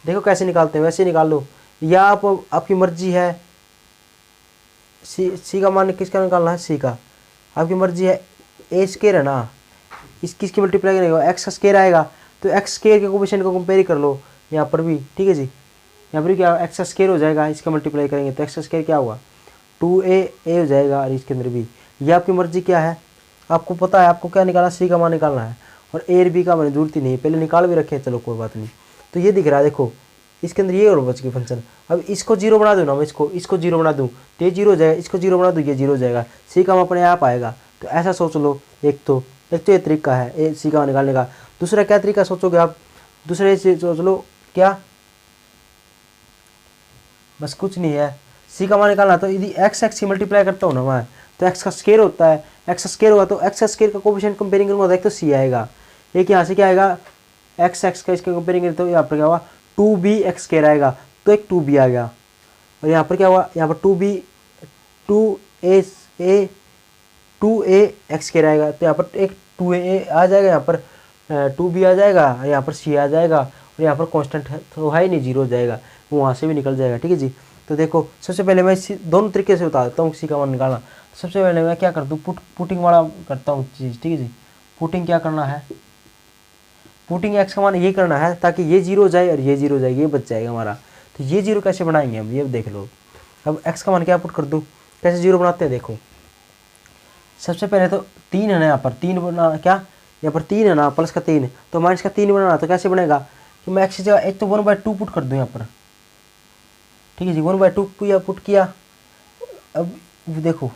देखो कैसे निकालते हैं वैसे निकाल लो, या आप आपकी मर्जी है, सी का मान किसका निकालना है, सी का आपकी मर्जी है, ए स्केयर है ना, किसकी मल्टीप्लाई करेगा एक्स का स्केयर आएगा, तो एक्स स्केयर के कोफिशिएंट को कंपेयर कर लो यहाँ पर भी, ठीक है जी। यहाँ पर भी क्या एक्स का स्केयर हो जाएगा, इसका मल्टीप्लाई करेंगे तो एक्स का स्केयर क्या हुआ 2a हो जाएगा, और इसके अंदर भी ये आपकी मर्जी क्या है, आपको पता है आपको क्या निकालना, सी का मान निकालना है, और ए और बी का मान जरूरत ही नहीं, पहले निकाल भी रखे, चलो कोई बात नहीं। तो ये दिख रहा है देखो, इसके अंदर ये और बच गई फंक्शन। अब इसको जीरो बना दूँ ना, मैं इसको जीरो बना दूँ तो ये जीरो हो जाएगा, इसको जीरो बना दूँ ये जीरो हो जाएगा, सी का मान अपने आप आएगा। तो ऐसा सोच लो। एक तो ये तरीका है ए सी का मान निकालने का। दूसरा क्या तरीका सोचोगे आप, दूसरे से सोच लो क्या, बस कुछ नहीं है, सी का मान निकालना। तो यदि एक्स एक्स मल्टीप्लाई करता हूँ ना मैं, तो एक्स का स्केयर होता है, एक्स का स्केयर होगा तो एक्स का स्केयर का कोफिशिएंट कंपेयरिंग करूँगा तो सी आएगा। एक यहाँ से क्या आएगा, एक्स एक्स का इसके कंपेयरिंग करें तो यहाँ पर क्या हुआ, 2b एक्स स्केयर आएगा, तो एक 2b आ गया। और यहाँ पर क्या हुआ, यहाँ पर 2b 2a एक्स स्केयर आएगा, तो यहाँ पर एक 2a आ जाएगा, यहाँ पर 2b आ जाएगा, यहाँ पर c आ जाएगा, और यहाँ पर कांस्टेंट है तो है ही नहीं, जीरो हो जाएगा, वो वहाँ से भी निकल जाएगा। ठीक है जी। तो देखो सबसे पहले मैं दोनों तरीके से बता देता हूँ सी का मान निकालना। सबसे पहले मैं क्या करता हूँ, पुटिंग वाला करता हूँ चीज़। ठीक है जी। पुटिंग क्या करना है, पुटिंग एक्स का मान ये करना है ताकि ये जीरो हो जाए और ये जीरो हो जाए, ये बच जाएगा हमारा। तो ये जीरो कैसे बनाएंगे हम, ये देख लो। अब एक्स का मान क्या पुट कर दूँ, कैसे जीरो बनाते हैं देखो। सबसे पहले तो 3 है ना, यहाँ पर 3 बना, क्या यहाँ पर 3 है ना, प्लस का 3, तो माइनस का 3 बनाना। तो कैसे बनेगा कि मैं एक्स की जगह एक तो 1/2 पुट कर दूँ यहाँ पर। ठीक है जी, 1/2 पुट किया। अब देखो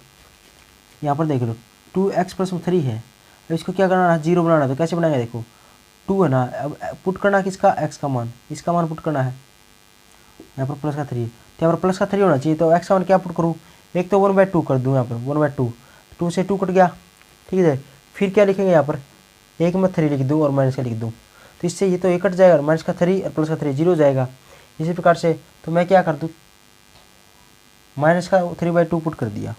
यहाँ पर देख लो 2x + 3 है, अब इसको क्या करना है, जीरो बनाना। तो कैसे बनाएगा देखो, 2 है ना, अब पुट करना किसका, x का मान, इसका मान पुट करना है यहाँ पर प्लस का 3, तो यहाँ पर प्लस का 3 होना चाहिए। तो x का मान क्या पुट करूँ, एक तो 1/2 कर दूँ यहाँ पर, 1/2, 2 से 2 कट गया। ठीक है, फिर क्या लिखेंगे यहाँ पर, एक में 3 लिख दूँ और माइनस का लिख दूँ, तो इससे ये तो ये कट जाएगा, माइनस का 3 और प्लस का 3 जीरो हो जाएगा। इसी प्रकार से तो मैं क्या कर दूँ, माइनस का 3/2 पुट कर दिया,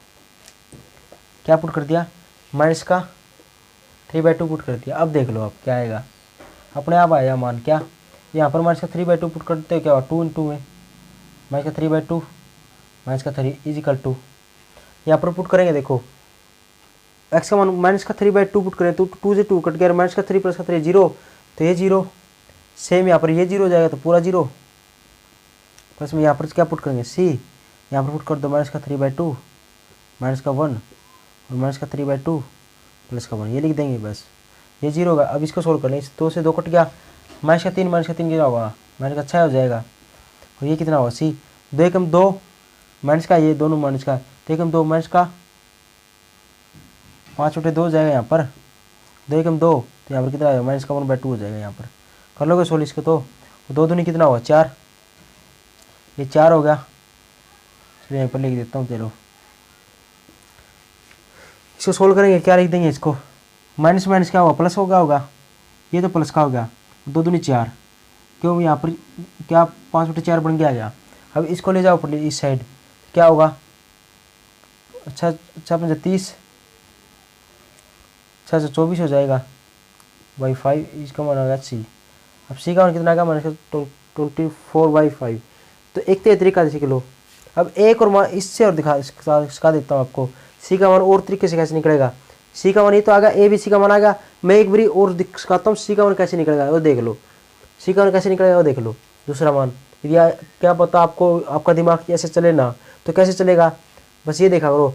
क्या पुट कर दिया, माइनस का 3/2 पुट कर दिया। अब देख लो अब क्या आएगा, अपने आप आया मान क्या, यहाँ पर माइनस का 3/2 पुट करते हो, क्या हुआ 2 × में माइनस का 3/2 माइनस का 3 = 2। यहाँ पर पुट करेंगे देखो, एक्स का मान माइनस का 3/2 पुट करें तो 2 से 2 कट गया, माइनस का 3 प्लस का 3 जीरो, तो ये जीरो, सेम यहाँ पर ये जीरो हो जाएगा, तो पूरा जीरो। प्लस में यहाँ पर क्या पुट करेंगे, सी, यहाँ पर पुट कर दो माइनस का 3/2 माइनस का 1 और माइनस का 3/2 प्लस का 1, ये लिख देंगे बस, ये जीरो होगा। अब इसको सोल्व कर लें, 2 से 2 कट गया, माइनस का 3 कितना होगा, माइनस का 6 हो जाएगा, और ये कितना होगा सी, 2 × 2 माइनस का, ये दोनों माइनस का, 2 × 2 माइनस का 5 × 2 हो जाएगा, यहाँ पर 2 × 2, तो यहाँ पर कितना आएगा, माइनस का 1/2 हो जाएगा। यहाँ पर कर लोगे सोल्व इसको, तो 2 दूनी कितना होगा 4, ये 4 हो गया। चलिए यहाँ पर लिख देता हूँ, चलो इसको सोल्व करेंगे, क्या लिख देंगे इसको, माइनस माइनस क्या होगा, प्लस होगा, ये तो प्लस का हो गया, 2 दूनी 4, क्यों यहाँ पर क्या 5/4 बन गया। अब इसको ले जाओ ऊपर इस साइड, क्या होगा, अच्छा 30, 24 हो जाएगा बाई 5, इसका मान आ गया सी। अब सी का मान कितना आएगा, माइनस 24/5। तो एक तो ये तरीका सीख लो। अब एक और मान इससे और सिखा देता हूँ आपको, सी का मान और तरीके से कैसे निकलेगा। सी का मान ये तो आ गया, ए बी सी का मान आ गया, मैं एक बारी और सिखाता हूँ सी का मान कैसे निकलेगा, वो देख लो, सी का मान कैसे निकलेगा वो देख लो। दूसरा मान यदि क्या पता आपको, आपका दिमाग ऐसे चले ना, तो कैसे चलेगा, बस ये देखा करो,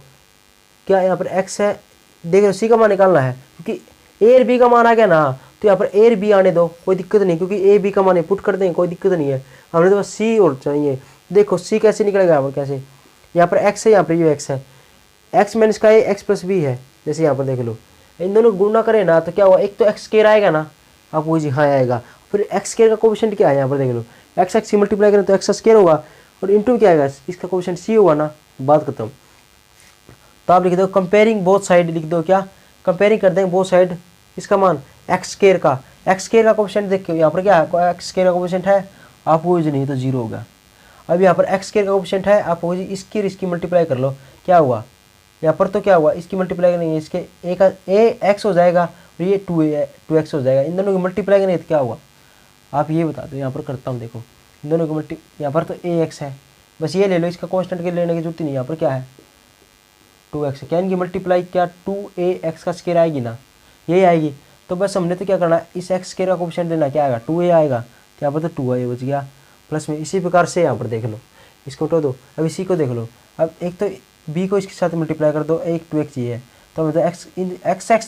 क्या यहाँ पर एक्स है, देख लो सी का मान निकालना है, क्योंकि ए और बी का मान आ गया ना, तो यहाँ पर ए और बी आने दो, कोई दिक्कत नहीं, क्योंकि ए बी का मान पुट कर देंगे, कोई दिक्कत नहीं है, हमने तो बस सी और चाहिए। देखो सी कैसे निकलेगा, यहाँ पर कैसे, यहाँ पर एक्स है, यहाँ पर ये एक्स है, एक्स माइनस का ए एक्स प्लस बी है, जैसे यहाँ पर देख लो, इन दोनों गुणा करें ना, तो क्या हुआ, एक तो एक्स स्क्वायर आएगा ना, आपको जी हाँ आएगा, फिर एक्स स्क्वायर का कोएफिशिएंट क्या है, यहाँ पर देख लो, एक्स एक्स मल्टीप्लाई करें तो एक्स स्क्वायर होगा, और इंटू क्या आएगा, इसका कोएफिशिएंट सी होगा ना, बात खत्म। तो आप लिख दो कंपेयरिंग बोथ साइड, लिख दो क्या, कंपेयरिंग कर देंगे बोथ साइड, इसका मान एक्स स्क्वायर का कोएफिशिएंट देखो, यहाँ पर क्या है, एक्स स्क्वायर का कोएफिशिएंट है, आप वो नहीं तो जीरो होगा। अब यहाँ पर एक्स स्क्वायर का कोएफिशिएंट है, आप वो इसकी और इसकी मल्टीप्लाई कर लो, क्या हुआ, यहाँ पर तो क्या हुआ, इसकी मल्टीप्लाई करेंगे, इसके ए का ए एक्स हो जाएगा और ये 2x हो जाएगा, इन दोनों की मल्टीप्लाई करेंगे तो क्या हुआ, आप ये बता दो। यहाँ पर करता हूँ, देखो इन दोनों की यहाँ पर तो ax है, बस ये ले लो, इसका कांस्टेंट के लेने की जरूरत नहीं, यहाँ पर क्या है 2x है, क्या इनकी मल्टीप्लाई क्या 2ax का स्क्वायर आएगी ना, यही आएगी। तो बस हमने तो क्या करना है, इस एक्स स्क्वायर का कोएफिशिएंट लेना, क्या आएगा 2a आएगा, तो यहाँ पर तो 2a बच गया, प्लस में इसी प्रकार से यहाँ पर देख लो, इसको हटो दो, अब इसी को देख लो, अब एक तो b को इसके साथ मल्टीप्लाई कर दो, एक 2x चाहिए, तो हमें तो x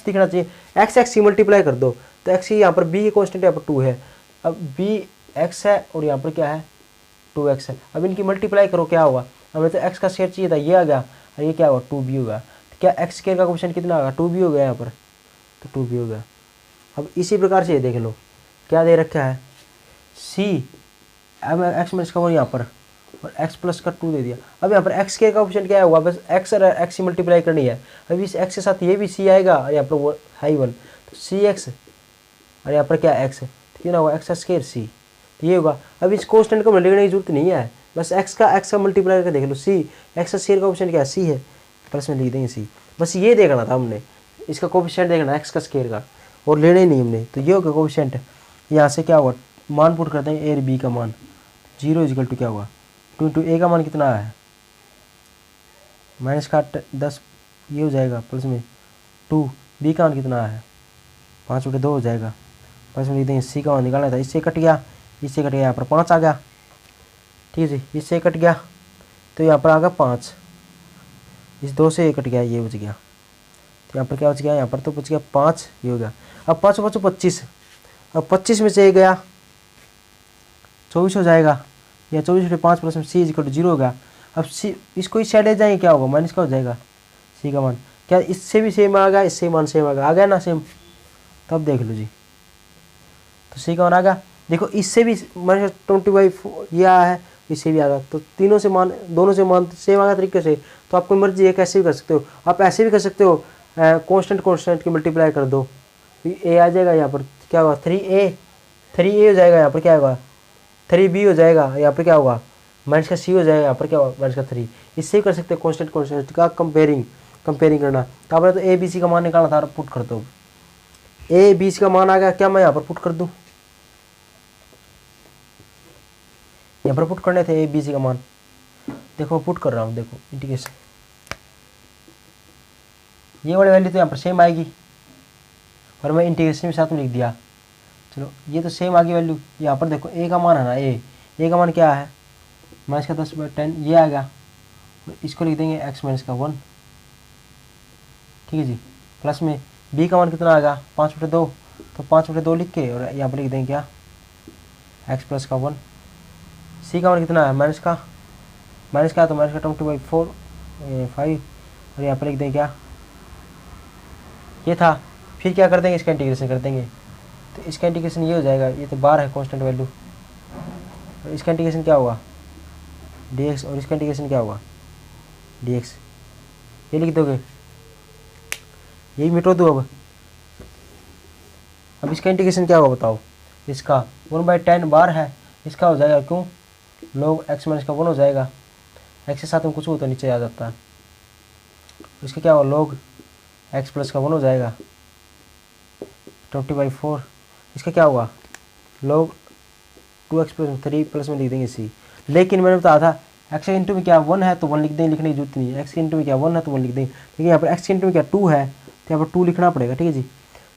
दिखना चाहिए, x की मल्टीप्लाई कर दो, तो x यहाँ पर b की कांस्टेंट यहाँ पर 2 है, अब b x है और यहाँ पर क्या है 2x है। अब इनकी मल्टीप्लाई करो, क्या होगा, हमें तो x का स्क्वायर चाहिए था, ये आ गया, और ये क्या होगा 2b होगा। तो क्या x स्क्वायर का कोएफिशिएंट कितना होगा, 2b हो गया यहाँ पर, तो 2b हो गया। अब इसी प्रकार से ये देख लो क्या दे रखा है c, अब x माइनस का 1 यहाँ पर, और x प्लस का 2 दे दिया। अब यहाँ पर x स्क्वायर का ऑप्शन क्या होगा, बस x और x की मल्टीप्लाई करनी है। अब इस x के साथ ये भी c आएगा, और यहाँ पर वो है 1, तो cx, और यहाँ पर क्या x है, तो कितना होगा x का स्क्वायर c, तो ये होगा। अब इस कॉन्स्टेंट को लिखने की जरूरत नहीं है, बस x का मल्टीप्लाई करके देख लो, c, x का स्क्वायर का ऑप्शन क्या है, c है, प्लस में लिख देंगे c। बस ये देखना था हमने, इसका कोएफिशिएंट देखना x का स्क्वायर का, और लेना ही नहीं हमने। तो ये होगा कोएफिशिएंट, यहाँ से क्या होगा, मान पुट करते हैं a और b का मान, 0 इजिकल टू क्या होगा 2 इंटू a का मान कितना है माइनस का 10, ये हो जाएगा, प्लस में 2, b का मान कितना है 5/2 हो जाएगा, प्लस में लिख देंगे c का मान निकालना था, इससे कट गया, इससे कट गया, यहाँ पर 5 आ गया, ठीक है जी, इससे कट गया तो यहाँ पर आ गया 5, इस 2 से ये कट गया, ये बच गया, तो यहाँ पर क्या बच गया, यहाँ पर तो बच गया 5, ये हो गया। अब 5 5 25, अब 25 में से ये गया 24 हो जाएगा, या 24/5 प्लस में c इक्वल टू 0 होगा। अब c इसको इस साइड ले जाएंगे, क्या होगा माइनस का हो जाएगा c का मान, क्या इससे भी सेम आ गया, इससे मान सेम आ गया ना सेम, तब देख लो जी, तो c का मान आ गया। देखो इससे भी माइनस 20/4 ये आया है, इससे भी आ गया, तो तीनों से मान, दोनों से मान सेम आ गया तरीके से। तो आपको मर्जी है, कैसे भी कर सकते हो, आप ऐसे भी कर सकते हो, कांस्टेंट की मल्टीप्लाई कर दो, a आ जाएगा, यहाँ पर क्या होगा 3a हो जाएगा, यहाँ पर क्या होगा 3b हो जाएगा, यहाँ पर क्या होगा माइनस का c हो जाएगा, यहाँ पर क्या होगा माइनस का 3। इससे भी कर सकते हैं कांस्टेंट का कंपेयरिंग करना। तो आपने तो a b c का मान निकालना था, पुट कर दो, a b c का मान आ गया, क्या मैं यहाँ पर पुट कर दूँ, यहाँ पर पुट करने थे a b c का मान, देखो पुट कर रहा हूँ, देखो इंटीग्रेशन, ये वाली वैल्यू तो यहाँ पर सेम आएगी, और मैं इंटीग्रेशन के साथ में लिख दिया, चलो ये तो सेम आ गई वैल्यू। यहाँ पर देखो a का मान है ना, a का मान क्या है माइनस का 10/10, ये आ गया, इसको लिख देंगे x माइनस का 1, ठीक है जी, प्लस में b का मान कितना आएगा 5/2, तो 5/2 लिख के, और यहाँ पर लिख देंगे क्या x प्लस का 1, c का मान कितना है माइनस का तो माइनस का 20/4 5, और यहाँ पर लिख देंगे क्या ये था। फिर क्या कर देंगे, इसका इंटीग्रेशन कर देंगे, तो इसका इंटीग्रेशन ये हो जाएगा, ये तो बार है कांस्टेंट वैल्यू, और इसका इंटीग्रेशन क्या होगा dx, और इसका इंटीग्रेशन क्या होगा dx, ये लिख दोगे, यही मिटो दो। अब इसका इंटीग्रेशन क्या होगा बताओ, इसका 1/10 बार है, इसका हो जाएगा क्यों log x माइनस का 1 हो जाएगा, x के साथ में कुछ हो तो नीचे आ जाता है, इसका क्या होगा log x प्लस का 1 हो जाएगा 20/4, इसका क्या होगा log 2x प्लस 3 प्लस में लिख देंगे c। लेकिन मैंने बताया था x के इंटू में क्या 1 है तो 1 लिख देंगे, लिखने की जरूरत नहीं है, x के इंटू में क्या 1 है तो 1 लिख देंगे, लेकिन यहाँ पर x के इंटू में क्या 2 है, तो यहाँ पर 2 लिखना पड़ेगा, ठीक है जी।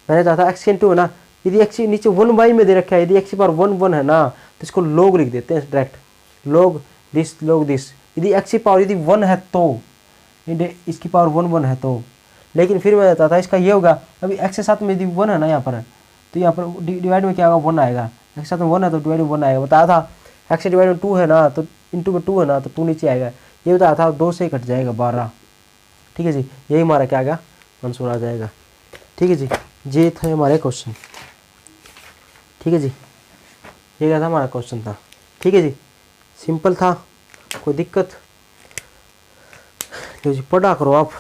मैंने कहा था x के इंटू है ना, यदि x नीचे 1/, में दे रखा है, यदि x की पावर 1 है ना, तो इसको log लिख देते हैं डायरेक्ट, log दिस, यदि x की पावर यदि 1 है तो, इसकी पावर 1 है तो। लेकिन फिर मैं बताता था इसका ये होगा, अभी x के साथ में यदि 1 है ना यहाँ पर, तो यहाँ पर डिवाइड में क्या होगा 1 आएगा, x के साथ में 1 है तो डिवाइड में 1 आएगा। बताया था x से डिवाइड में 2 है ना, तो इंटू में 2 है ना, तो 2 नीचे आएगा, ये बताया था 2 से कट जाएगा 12, ठीक है जी, यही हमारा क्या आएगा आंसर आ जाएगा, ठीक है जी। ये थे हमारे क्वेश्चन, ठीक है जी, ये क्या था हमारा क्वेश्चन था, ठीक है जी, सिंपल था, कोई दिक्कत तो जी पढ़ा करो आप।